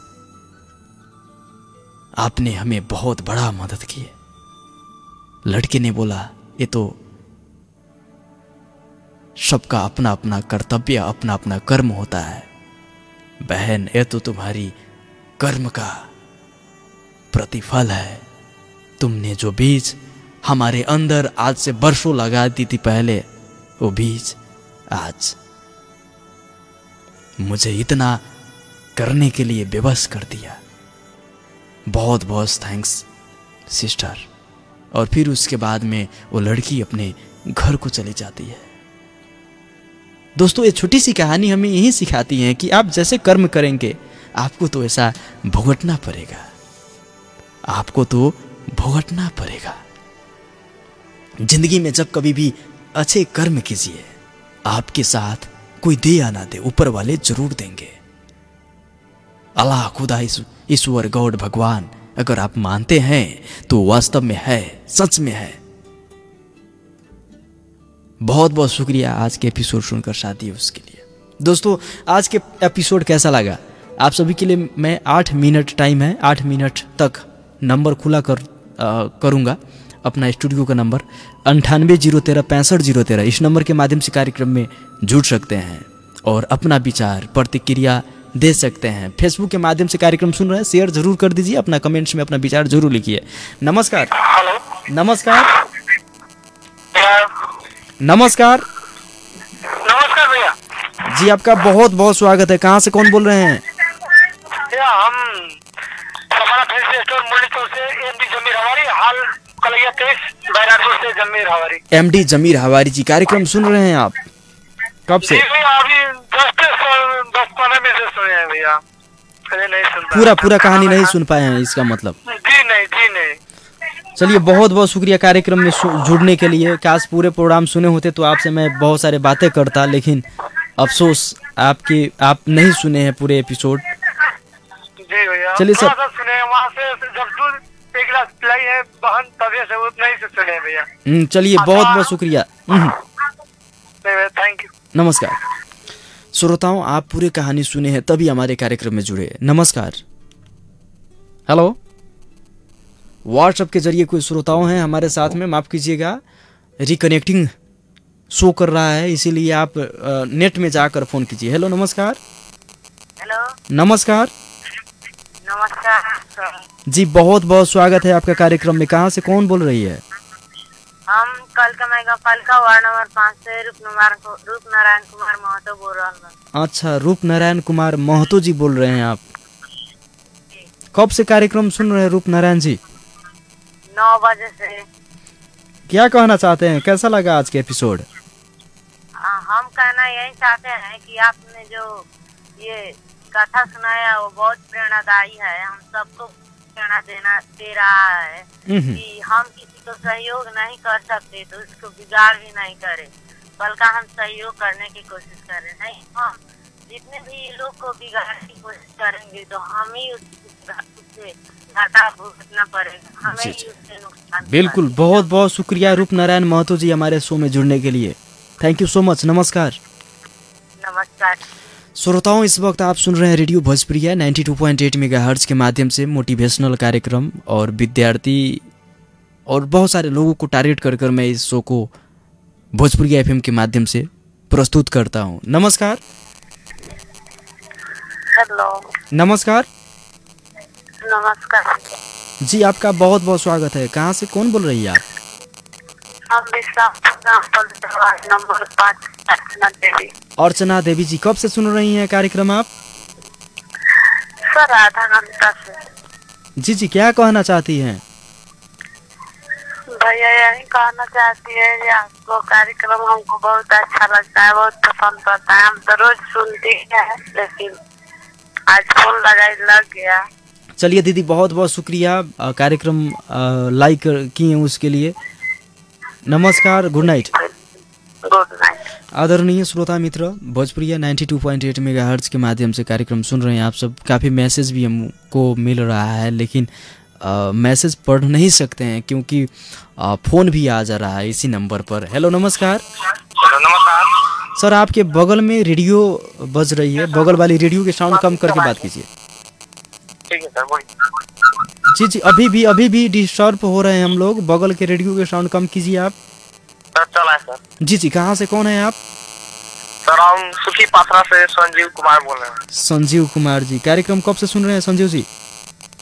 आपने हमें बहुत बड़ा मदद की है। लड़के ने बोला ये तो सबका अपना अपना कर्तव्य, अपना अपना कर्म होता है। बहन ये तो तुम्हारी कर्म का प्रतिफल है। तुमने जो बीज हमारे अंदर आज से बरसों लगा दी थी पहले, वो बीज आज मुझे इतना करने के लिए बेबस कर दिया। बहुत बहुत थैंक्स सिस्टर। और फिर उसके बाद में वो लड़की अपने घर को चली जाती है। दोस्तों ये छोटी सी कहानी हमें यही सिखाती है कि आप जैसे कर्म करेंगे आपको तो ऐसा भुगतना पड़ेगा, आपको तो भुगतना पड़ेगा। जिंदगी में जब कभी भी अच्छे कर्म कीजिए, आपके साथ कोई दे या ना दे ऊपर वाले जरूर देंगे। अल्लाह, खुदा, ईश्वर, गॉड, भगवान अगर आप मानते हैं तो वास्तव में है, सच में है। बहुत बहुत शुक्रिया आज के एपिसोड सुनकर शादी है उसके लिए। दोस्तों आज के एपिसोड कैसा लगा आप सभी के लिए मैं 8 मिनट टाइम है, 8 मिनट तक नंबर खुला करूंगा। अपना स्टूडियो का नंबर 9803655013, इस नंबर के माध्यम से कार्यक्रम में जुड़ सकते हैं और अपना विचार प्रतिक्रिया दे सकते हैं। फेसबुक के माध्यम से कार्यक्रम सुन रहे हैं, शेयर जरूर कर दीजिए, अपना कमेंट्स में अपना विचार जरूर लिखिए। नमस्कार। हेलो, नमस्कार। नमस्कार। नमस्कार भैया जी, आपका बहुत बहुत स्वागत है। कहाँ से कौन बोल रहे हैं? भैया हम सफारा फैंसी स्टोर मुरली चौक से एमडी जमीर हवारी, हाल कलैया 23 बैरागपुर से जमीर हवारी। एमडी जमीर हवारी जी, कार्यक्रम सुन रहे हैं आप कब से? जी भैया अभी 10-15 में से सुने हैं भैया, पहले नहीं सुन पाया। पूरा कहानी नहीं सुन पाए हैं इसका मतलब? जी नहीं। चलिए बहुत बहुत शुक्रिया कार्यक्रम में जुड़ने के लिए। काश पूरे प्रोग्राम सुने होते तो आपसे मैं बहुत सारे बातें करता, लेकिन अफसोस आप नहीं सुने हैं पूरे एपिसोड। जी भैया चलिए सर, सुने हैं वहाँ से जब दूध एक गिलास पिलाई है बहन तभी से उतना ही से सुने हैं भैया। चलिए बहुत बहुत शुक्रिया। थैंक यू, नमस्कार। श्रोताओं आप पूरी कहानी सुने हैं तभी हमारे कार्यक्रम में जुड़े। नमस्कार। हेलो, व्हाट्सएप के जरिए कोई श्रोताओं हैं हमारे साथ में, माफ कीजिएगा रिकनेक्टिंग शो कर रहा है, इसीलिए आप नेट में जाकर फोन कीजिए। हेलो, नमस्कार। हेलो, नमस्कार। नमस्कार जी, बहुत बहुत स्वागत है आपका कार्यक्रम में। कहाँ से कौन बोल रही है? हम पालिका वार्ड नंबर 5 से रूपनारायण कुमार महतो बोल रहा हूँ। अच्छा, रूपनारायण कुमार महतो जी बोल रहे हैं आप। कब से कार्यक्रम सुन रहे हैं रूपनारायण जी? 9 बजे से। क्या कहना चाहते हैं, कैसा लगा आज के एपिसोड? हम कहना यही चाहते हैं कि आपने जो ये कथा सुनाया वो बहुत प्रेरणादायी है। हम सबको प्रेरणा दे रहा है कि हम किसी को सहयोग नहीं कर सकते तो उसको बिगाड़ भी नहीं करे, बल्कि हम सहयोग करने की कोशिश करें। नहीं, हम जितने भी लोग को बिगाड़ने की कोशिश करेंगे तो हम ही उससे घाटा भुगतना पड़ेगा, हमें ही उससे नुकसान। बिल्कुल, बहुत बहुत शुक्रिया रूपनारायण महतो जी हमारे शो में जुड़ने के लिए। Thank you so much. नमस्कार। नमस्कार श्रोताओं, इस वक्त आप सुन रहे हैं रेडियो भोजपुरिया 92.8 मेगाहर्ट्ज के माध्यम से मोटिवेशनल कार्यक्रम, और विद्यार्थी और बहुत सारे लोगों को टारगेट कर मैं इस शो को भोजपुरिया एफएम के माध्यम से प्रस्तुत करता हूं। नमस्कार। हेलो, नमस्कार। नमस्कार जी, आपका बहुत बहुत स्वागत है। कहाँ से कौन बोल रही है आप? हम नंबर 5 अर्चना देवी। अर्चना देवी जी, कब से सुन रही हैं कार्यक्रम आप? सर आधा घंटा से। जी, क्या कहना चाहती हैं? भैया यही कहना चाहती है कि आपको कार्यक्रम हमको बहुत अच्छा लगता है, बहुत पसंद करता है। हम तो रोज सुनते हैं, लेकिन आज फोन लग गया। चलिए दीदी, बहुत बहुत शुक्रिया कार्यक्रम लाइक किए हैं उसके लिए। नमस्कार, गुड नाइट। Good night. आदरणीय श्रोता मित्र, भोजपुरिया 92.8 मेगाहर्ट्ज के माध्यम से कार्यक्रम सुन रहे हैं आप सब। काफ़ी मैसेज भी हमको मिल रहा है, लेकिन मैसेज पढ़ नहीं सकते हैं क्योंकि फ़ोन भी आ जा रहा है इसी नंबर पर। हेलो नमस्कार। हेलो नमस्कार सर आपके बगल में रेडियो बज रही है, बगल वाली रेडियो के साउंड कम करके बात कीजिए। ठीक है सर बोलिए। जी जी, अभी भी डिस्टर्ब हो रहे हैं हम लोग, बगल के रेडियो के साउंड कम कीजिए आप। सर चला है सर। जी जी, कहाँ से कौन है आप? सर हम सुखी पात्रा से संजीव कुमार बोल रहे हैं। संजीव कुमार जी, कार्यक्रम कब से सुन रहे हैं संजीव जी?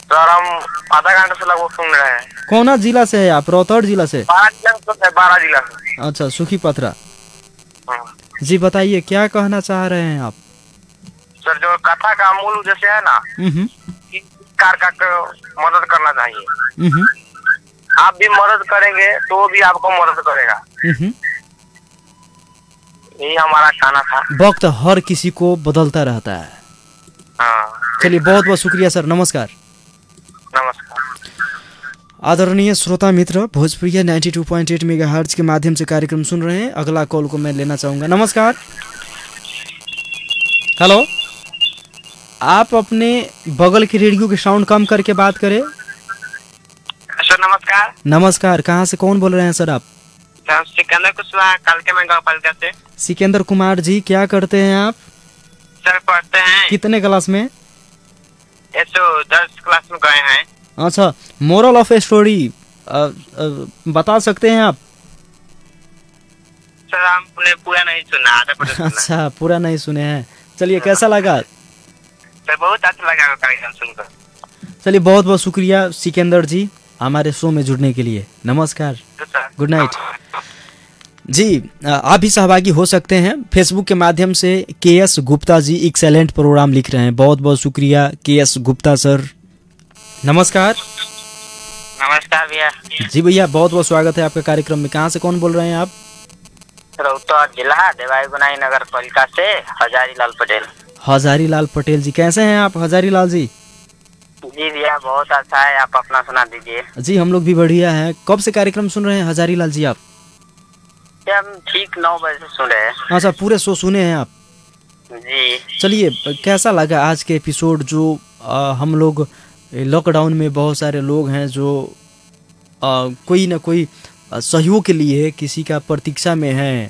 सर हम आधा घंटे से लगभग सुन रहे हैं। कौन जिला से है आप? रोहतड़ जिला से? 12 जिला से। अच्छा, सुखी पथरा। हाँ। जी बताइए क्या कहना चाह रहे हैं आप? सर जो कथा का मूल उद्देश्य है ना कि कार का मदद करना चाहिए। आप भी मदद करेंगे तो वो भी आपको मदद करेगा। यही हमारा कहना था। वक्त हर किसी को बदलता रहता है। हाँ। चलिए बहुत बहुत शुक्रिया सर, नमस्कार। नमस्कार। आदरणीय श्रोता मित्र, भोजपुरिया 92.8 मेगाहर्ट्ज के माध्यम से कार्यक्रम सुन रहे हैं। अगला कॉल को मैं लेना चाहूँगा। नमस्कार। हेलो, आप अपने बगल के रेडियो के साउंड कम करके बात करें। सर नमस्कार। नमस्कार, कहाँ से कौन बोल रहे हैं सर आप? सिकंदर कुशवाहा, कालके में गाँव पालिका से। सिकंदर कुमार जी, क्या करते हैं आप? सर पढ़ते हैं। कितने क्लास में? 10 क्लास में गए हैं। अच्छा, मोरल ऑफ स्टोरी बता सकते हैं आप? सर हमने पूरा नहीं सुना, आधा पूरा सुना। अच्छा, पूरा नहीं सुने हैं। चलिए कैसा लगा? सर बहुत अच्छा लगा कार्यक्रम सुनकर। चलिए बहुत बहुत शुक्रिया सिकंदर जी हमारे शो में जुड़ने के लिए। नमस्कार, गुड नाइट। जी, आप भी सहभागी हो सकते हैं फेसबुक के माध्यम से। KS Gupta ji excellent programme लिख रहे हैं, बहुत बहुत शुक्रिया KS गुप्ता सर। नमस्कार। नमस्कार भैया। जी भैया, बहुत बहुत स्वागत है आपका कार्यक्रम में। कहाँ से कौन बोल रहे हैं आप? रोहतड़ जिला देवाई गुनाई नगर पालिका से हजारी लाल पटेल। हजारी लाल पटेल जी, कैसे हैं आप हजारी लाल जी? जी भैया बहुत अच्छा है, आप अपना सुना दीजिए। जी हम लोग भी बढ़िया हैं। कब से कार्यक्रम सुन रहे हैं हजारी लाल जी आप? हम ठीक 9 बजे से सुन रहे हैं। अच्छा, पूरे शो सुने हैं आप? जी। चलिए कैसा लगा आज के एपिसोड? जो हम लोग लॉकडाउन में बहुत सारे लोग हैं जो कोई ना कोई सहयोग के लिए किसी का प्रतीक्षा में है।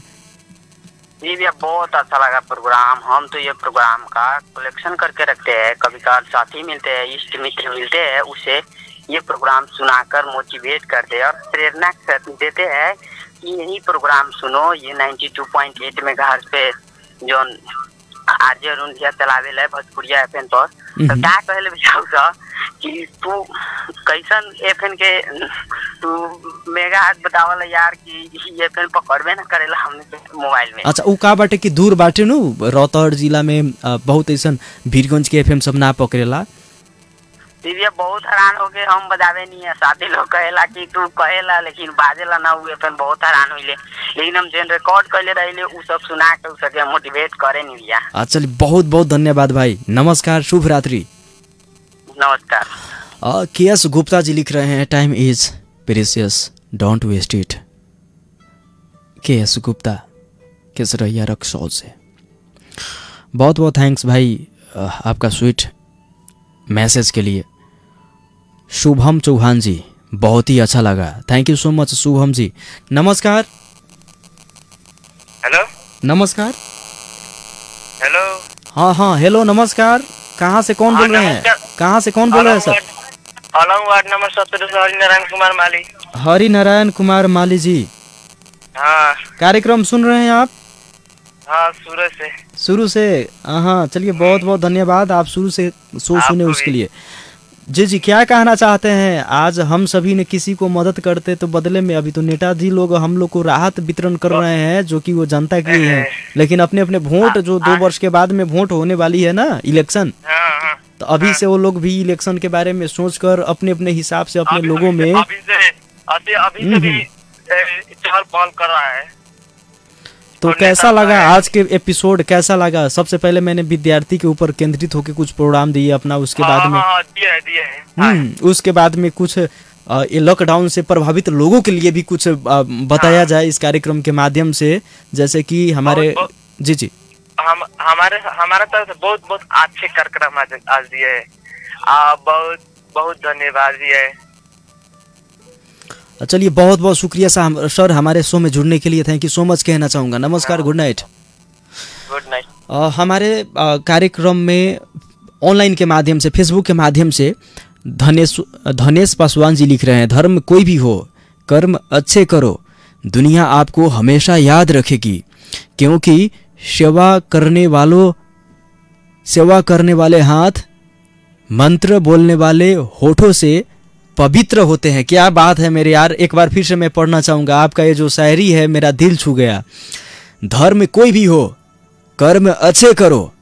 जी भैया बहुत अच्छा लगा प्रोग्राम। हम तो ये प्रोग्राम का कलेक्शन करके रखते हैं, कभी कभार साथी मिलते हैं, इष्ट मित्र मिलते हैं, उसे ये प्रोग्राम सुनाकर मोटिवेट करते हैं और प्रेरणा देते हैं कि यही प्रोग्राम सुनो। ये 92.8 मेगाहर्ट्ज पे जो आरजे अरुण भैया चलावे ले भोजपुरिया FM पर, तो क्या कहले भैया कि तू कैसन FM के तू मेगाहर्ट्ज बतावल यार कि FM पकड़बे ना करेला हमने मोबाइल में। अच्छा, उ का बाटे कि दूर बाटे नु रोहतड़ जिला में बहुत ऐसा वीरगंज के FM सब ना पकड़ेला। दीदी बहुत हैरान हो गए, हम बजावे नहीं है, साथी लोग कहेला कि तू कहेला लेकिन बाजेला ना हुए। फिर बहुत हैरान हुईले, लेकिन हम जेन रिकॉर्ड करले रहिले उ सब सुना के सके मोटिवेट करे नहीं भैया। अच्छा, बहुत बहुत धन्यवाद भाई। नमस्कार, शुभ रात्रि। नमस्कार। KS गुप्ता जी लिख रहे हैं, time is precious, don't waste it. KS Gupta Kesaria Raxaul से। बहुत बहुत थैंक्स भाई आपका स्वीट मैसेज के लिए। शुभम चौहान जी, बहुत ही अच्छा लगा, thank you so much Shubham ji. नमस्कार। हेलो। नमस्कार। हेलो। हाँ हाँ हेलो नमस्कार। कहाँ से कौन बोल रहे हैं? कहाँ से कौन बोल रहे हैं सर? अलंग वार्ड नंबर 17 से हरिनारायण कुमार माली। हरिनारायण कुमार माली जी। हाँ। कार्यक्रम सुन रहे हैं आप? हाँ शुरू से। हाँ चलिए बहुत बहुत धन्यवाद, आप शुरू से शो सुने उसके लिए। जी जी, क्या कहना चाहते हैं? आज हम सभी ने किसी को मदद करते तो बदले में अभी तो नेताजी लोग हम लोग को राहत वितरण कर रहे हैं, जो कि वो जनता के लिए है, लेकिन अपने अपने वोट जो 2 वर्ष के बाद में वोट होने वाली है ना, इलेक्शन, तो अभी से वो लोग भी इलेक्शन के बारे में सोचकर अपने अपने हिसाब से अपने लोगों में अभी से भी चहल पहल कर रहा है। तो कैसा लगा आज के एपिसोड? कैसा लगा? सबसे पहले मैंने विद्यार्थी के ऊपर केंद्रित होकर कुछ प्रोग्राम दिए अपना, उसके बाद में उसके बाद में कुछ लॉकडाउन से प्रभावित लोगों के लिए भी कुछ बताया जाए इस कार्यक्रम के माध्यम से, जैसे कि हमारे जी जी हमारा तरफ से बहुत बहुत अच्छे कार्यक्रम आज दिए है। बहुत बहुत धन्यवाद भी है। चलिए बहुत बहुत शुक्रिया सर हमारे शो में जुड़ने के लिए, थैंक यू सो मच कहना चाहूँगा। नमस्कार, गुड नाइट। Good night. हमारे कार्यक्रम में ऑनलाइन के माध्यम से, फेसबुक के माध्यम से धनेश पासवान जी लिख रहे हैं, धर्म कोई भी हो, कर्म अच्छे करो, दुनिया आपको हमेशा याद रखेगी, क्योंकि सेवा करने वाले हाथ, मंत्र बोलने वाले होठों से पवित्र होते हैं। क्या बात है मेरे यार, एक बार फिर से मैं पढ़ना चाहूँगा, आपका ये जो शायरी है मेरा दिल छू गया। धर्म कोई भी हो, कर्म अच्छे करो,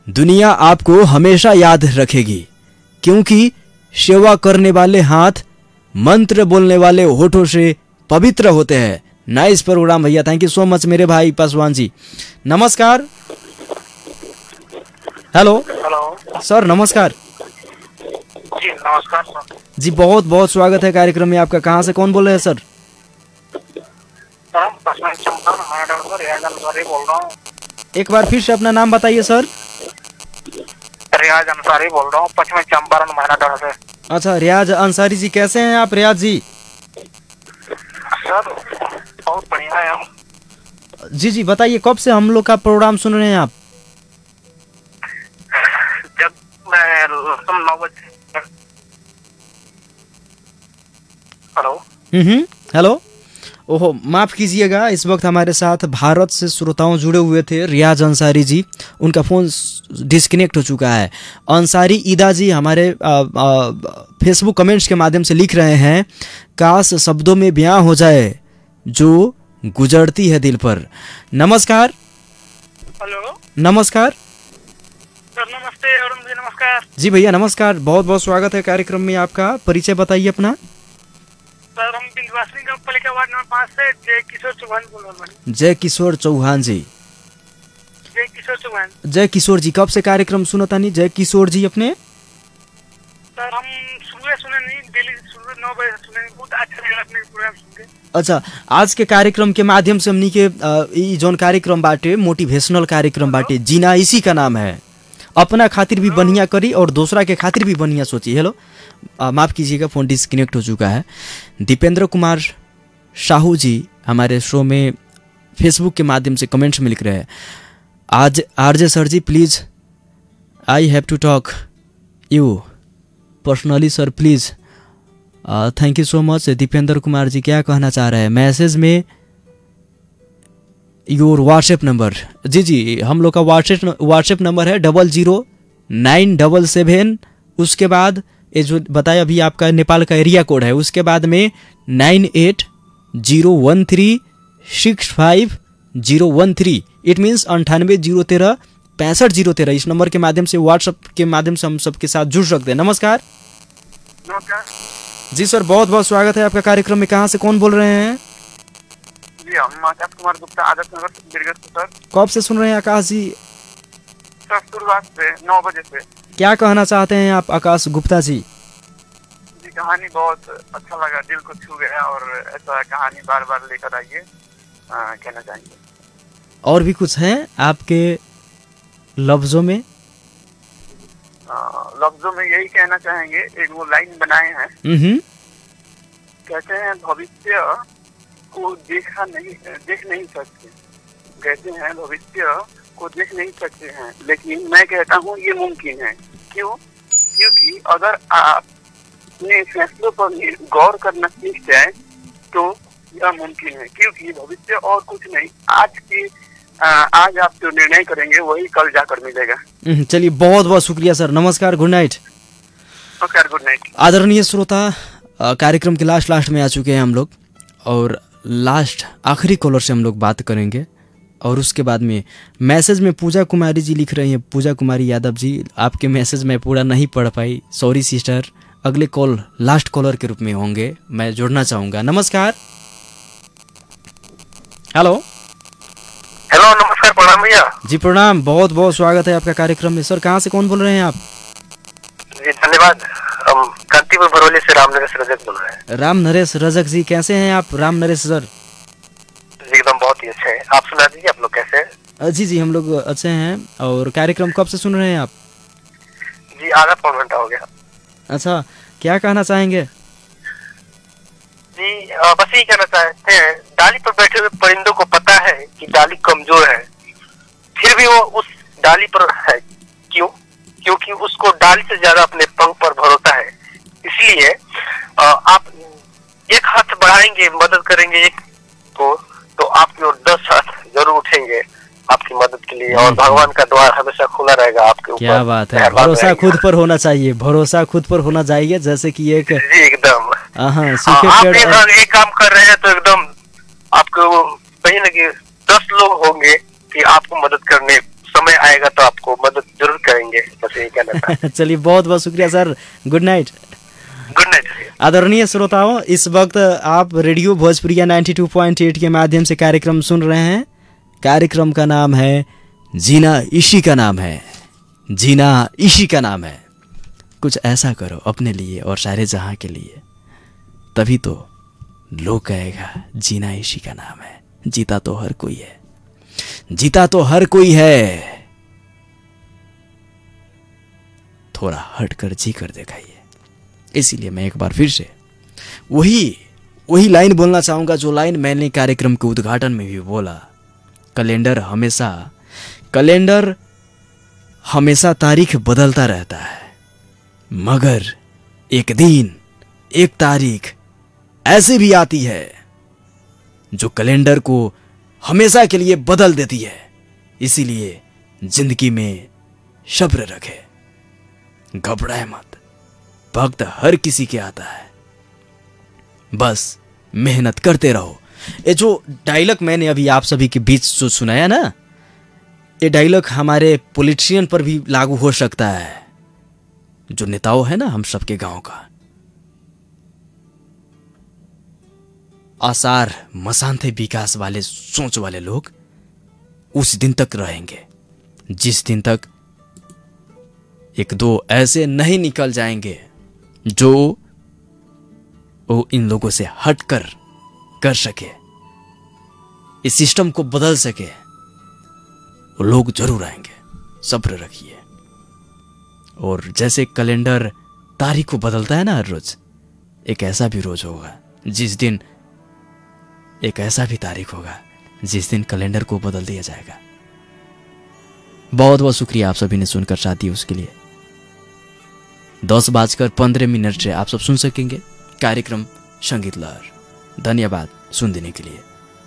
दुनिया आपको हमेशा याद रखेगी, क्योंकि सेवा करने वाले हाथ, मंत्र बोलने वाले होठों से पवित्र होते हैं। नाइस प्रोग्राम भैया, थैंक यू सो मच मेरे भाई पासवान जी। नमस्कार। हेलो सर, नमस्कार। जी नमस्कार सर। जी बहुत बहुत स्वागत है कार्यक्रम में आपका। कहाँ से कौन बोल रहे हैं सर? बोल रहा हूँ। एक बार फिर से अपना नाम बताइए सर। रियाज अंसारी बोल रहा हूँ, पश्चिमी चंपारण महाराष्ट्र से। अच्छा, रियाज अंसारी जी, कैसे हैं आप रियाज जी? सर बहुत बढ़िया है हम। जी बताइए, कब से हम लोग का प्रोग्राम सुन रहे हैं आप? जब मैं 9 बजे। हेलो। हेलो। ओहो, माफ़ कीजिएगा, इस वक्त हमारे साथ भारत से श्रोताओं जुड़े हुए थे रियाज अंसारी जी, उनका फ़ोन डिस्कनेक्ट हो चुका है। अंसारी ईदा जी हमारे फेसबुक कमेंट्स के माध्यम से लिख रहे हैं, काश शब्दों में बयां हो जाए जो गुजरती है दिल पर। नमस्कार। हेलो। नमस्कार सर, नमस्ते। अरुण जी नमस्कार। जी भैया नमस्कार, बहुत बहुत स्वागत है कार्यक्रम में आपका। परिचय बताइए अपना। सर हम बिंदवासिनी नगरपालिका वार्ड नंबर 5 से जय किशोर चौहान बोल रहा हूँ। जय किशोर चौहान जी। जय किशोर चौहान। जय किशोर जी, कब से कार्यक्रम सुनता नहीं जय किशोर जी अपने? सर हम सुने नहीं, डेली सुबह 9 बजे सुने, बहुत अच्छा लगा अपने प्रोग्राम सुन के। अच्छा, आज के कार्यक्रम के माध्यम से हमनी के जोन कार्यक्रम बाटे, मोटिवेशनल कार्यक्रम बाटे, जीना इसी का नाम है। अपना खातिर भी बढ़िया करी और दूसरा के खातिर भी बढ़िया सोची। हेलो, माफ़ कीजिएगा, फ़ोन डिस्कनेक्ट हो चुका है। दीपेंद्र कुमार साहू जी हमारे शो में फेसबुक के माध्यम से कमेंट्स में लिख रहे हैं, आज RJ sir ji please, I have to talk you personally sir please. Thank you so much Dipendra Kumar ji. क्या कहना चाह रहे हैं मैसेज में? Your WhatsApp number. जी हम लोग का व्हाट्सएप नंबर है 00977, उसके बाद ये जो बताया अभी आपका नेपाल का एरिया कोड है, उसके बाद में 9801365013। It means 9801365013। इस नंबर के माध्यम से, व्हाट्सएप के माध्यम से हम सबके साथ जुड़ सकते हैं। नमस्कार। नमस्कार जी सर, बहुत बहुत स्वागत है आपका कार्यक्रम में। कहाँ से कौन बोल रहे हैं? जी हम आकाश कुमार गुप्ता, आदर्श नगर सर। कब से सुन रहे हैं आकाश जी? सर शुरुआत से 9 बजे से। क्या कहना चाहते हैं आप आकाश गुप्ता जी? जी कहानी बहुत अच्छा लगा, दिल को छू गया, और ऐसा कहानी बार बार लेकर आइए, कहना चाहेंगे। और भी कुछ है आपके लफ्जों में? लफ्जों में यही कहना चाहेंगे, एक वो लाइन बनाए हैं, कहते हैं भविष्य को देख नहीं सकते, कहते हैं भविष्य को देख नहीं सकते हैं, लेकिन मैं कहता हूँ ये मुमकिन है। क्यों? क्योंकि अगर आप अपने फैसलों पर गौर करना सीख जाए तो यह मुमकिन है, क्योंकि भविष्य और कुछ नहीं, आज आप जो निर्णय करेंगे वही कल जाकर मिलेगा। चलिए बहुत बहुत शुक्रिया सर, नमस्कार, गुड नाइट। नमस्कार, गुड नाइट। आदरणीय श्रोता, कार्यक्रम के लास्ट में आ चुके हैं हम लोग, और आखिरी कॉलर से हम लोग बात करेंगे, और उसके बाद में मैसेज में पूजा कुमारी जी लिख रही हैं, पूजा कुमारी यादव जी, आपके मैसेज मैं पूरा नहीं पढ़ पाई, सॉरी सिस्टर। अगले कॉल लास्ट कॉलर के रूप में होंगे, मैं जुड़ना चाहूँगा। नमस्कार। हेलो। हेलो, नमस्कार, प्रणाम भैया। जी प्रणाम, बहुत बहुत स्वागत है आपका कार्यक्रम में। सर कहाँ से कौन बोल रहे हैं आप? जी धन्यवाद, हम कांतिपुर बरौली से राम नरेश रजक बोल रहे हैं। राम नरेश रजक जी, कैसे हैं आप राम नरेश सर? एकदम बहुत ही अच्छे हैं, आप सुना दीजिए, आप लोग कैसे हैं? जी हम लोग अच्छे हैं। और कार्यक्रम कब से सुन रहे हैं आप? जी आधा पौन घंटा हो गया। अच्छा, क्या कहना चाहेंगे? जी बस यही कहना चाहते हैं, डाली पर बैठे हुए परिंदों को पता है कि डाली कमजोर है, फिर भी वो उस डाली पर है। क्यों? क्योंकि उसको डाली से ज्यादा अपने पंख पर भरोसा है। इसलिए आप एक हाथ बढ़ाएंगे, मदद करेंगे एक को, तो आपकी ओर 10 हाथ जरूर उठेंगे आपकी मदद के लिए, और भगवान का द्वार हमेशा खुला रहेगा आपके ऊपर। क्या बात है, भरोसा खुद पर होना चाहिए, भरोसा खुद पर होना चाहिए। जैसे कि एक जी एकदम आप एक काम कर रहे हैं तो एकदम आपको कहीं ना कहीं 10 लोग होंगे कि आपको मदद करने, समय आएगा तो आपको मदद जरूर करेंगे। बस यही कहना था। चलिए बहुत बहुत शुक्रिया sir, good night. Good night. आदरणीय श्रोताओं, इस वक्त आप रेडियो भोजपुरिया 92.8 के माध्यम से कार्यक्रम सुन रहे हैं। कार्यक्रम का नाम है जीना इसी का नाम है, जीना इसी का नाम है। कुछ ऐसा करो अपने लिए और सारे जहां के लिए, तभी तो लोग कहेगा जीना इसी का नाम है। जीता तो हर कोई है, जीता तो हर कोई है, थोड़ा हट कर जी कर दिखाइए। इसीलिए मैं एक बार फिर से वही लाइन बोलना चाहूंगा जो लाइन मैंने कार्यक्रम के उद्घाटन में भी बोला। कैलेंडर हमेशा तारीख बदलता रहता है, मगर एक दिन एक तारीख ऐसी भी आती है जो कैलेंडर को हमेशा के लिए बदल देती है। इसीलिए जिंदगी में सब्र रखे, घबराए मत, वक्त हर किसी के आता है, बस मेहनत करते रहो। ये जो डायलॉग मैंने अभी आप सभी के बीच जो सुनाया ना, ये डायलॉग हमारे पॉलिटिशियन पर भी लागू हो सकता है, जो नेताओं है ना हम सबके गांव का। आसार मसानते विकास वाले सोच वाले लोग उस दिन तक रहेंगे जिस दिन तक एक दो ऐसे नहीं निकल जाएंगे जो वो इन लोगों से हटकर कर सके, इस सिस्टम को बदल सके। वो लोग जरूर आएंगे, सब्र रखिए। और जैसे कैलेंडर तारीख को बदलता है ना हर रोज, एक ऐसा भी रोज होगा जिस दिन, एक ऐसा भी तारीख होगा जिस दिन कैलेंडर को बदल दिया जाएगा। बहुत बहुत शुक्रिया आप सभी ने सुनकर साथ दी उसके लिए। 10:15 से आप सब सुन सकेंगे कार्यक्रम संगीत लहर। धन्यवाद सुन देने के लिए,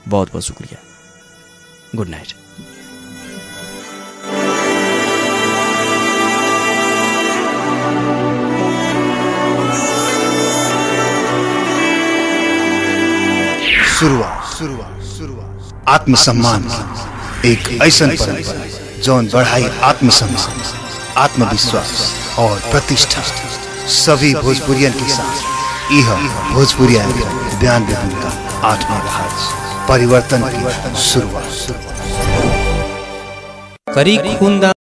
बहुत बहुत शुक्रिया। Good night. शुरुआत आत्मसम्मान की एक ऐसन परंपरा जौन बढ़ाई आत्मसम्मान, आत्मविश्वास और प्रतिष्ठा सभी भोजपुरियन के साथ। यह भोजपुरिया 92.8 मेगाहर्ट्ज परिवर्तन की शुरुआत। करी खून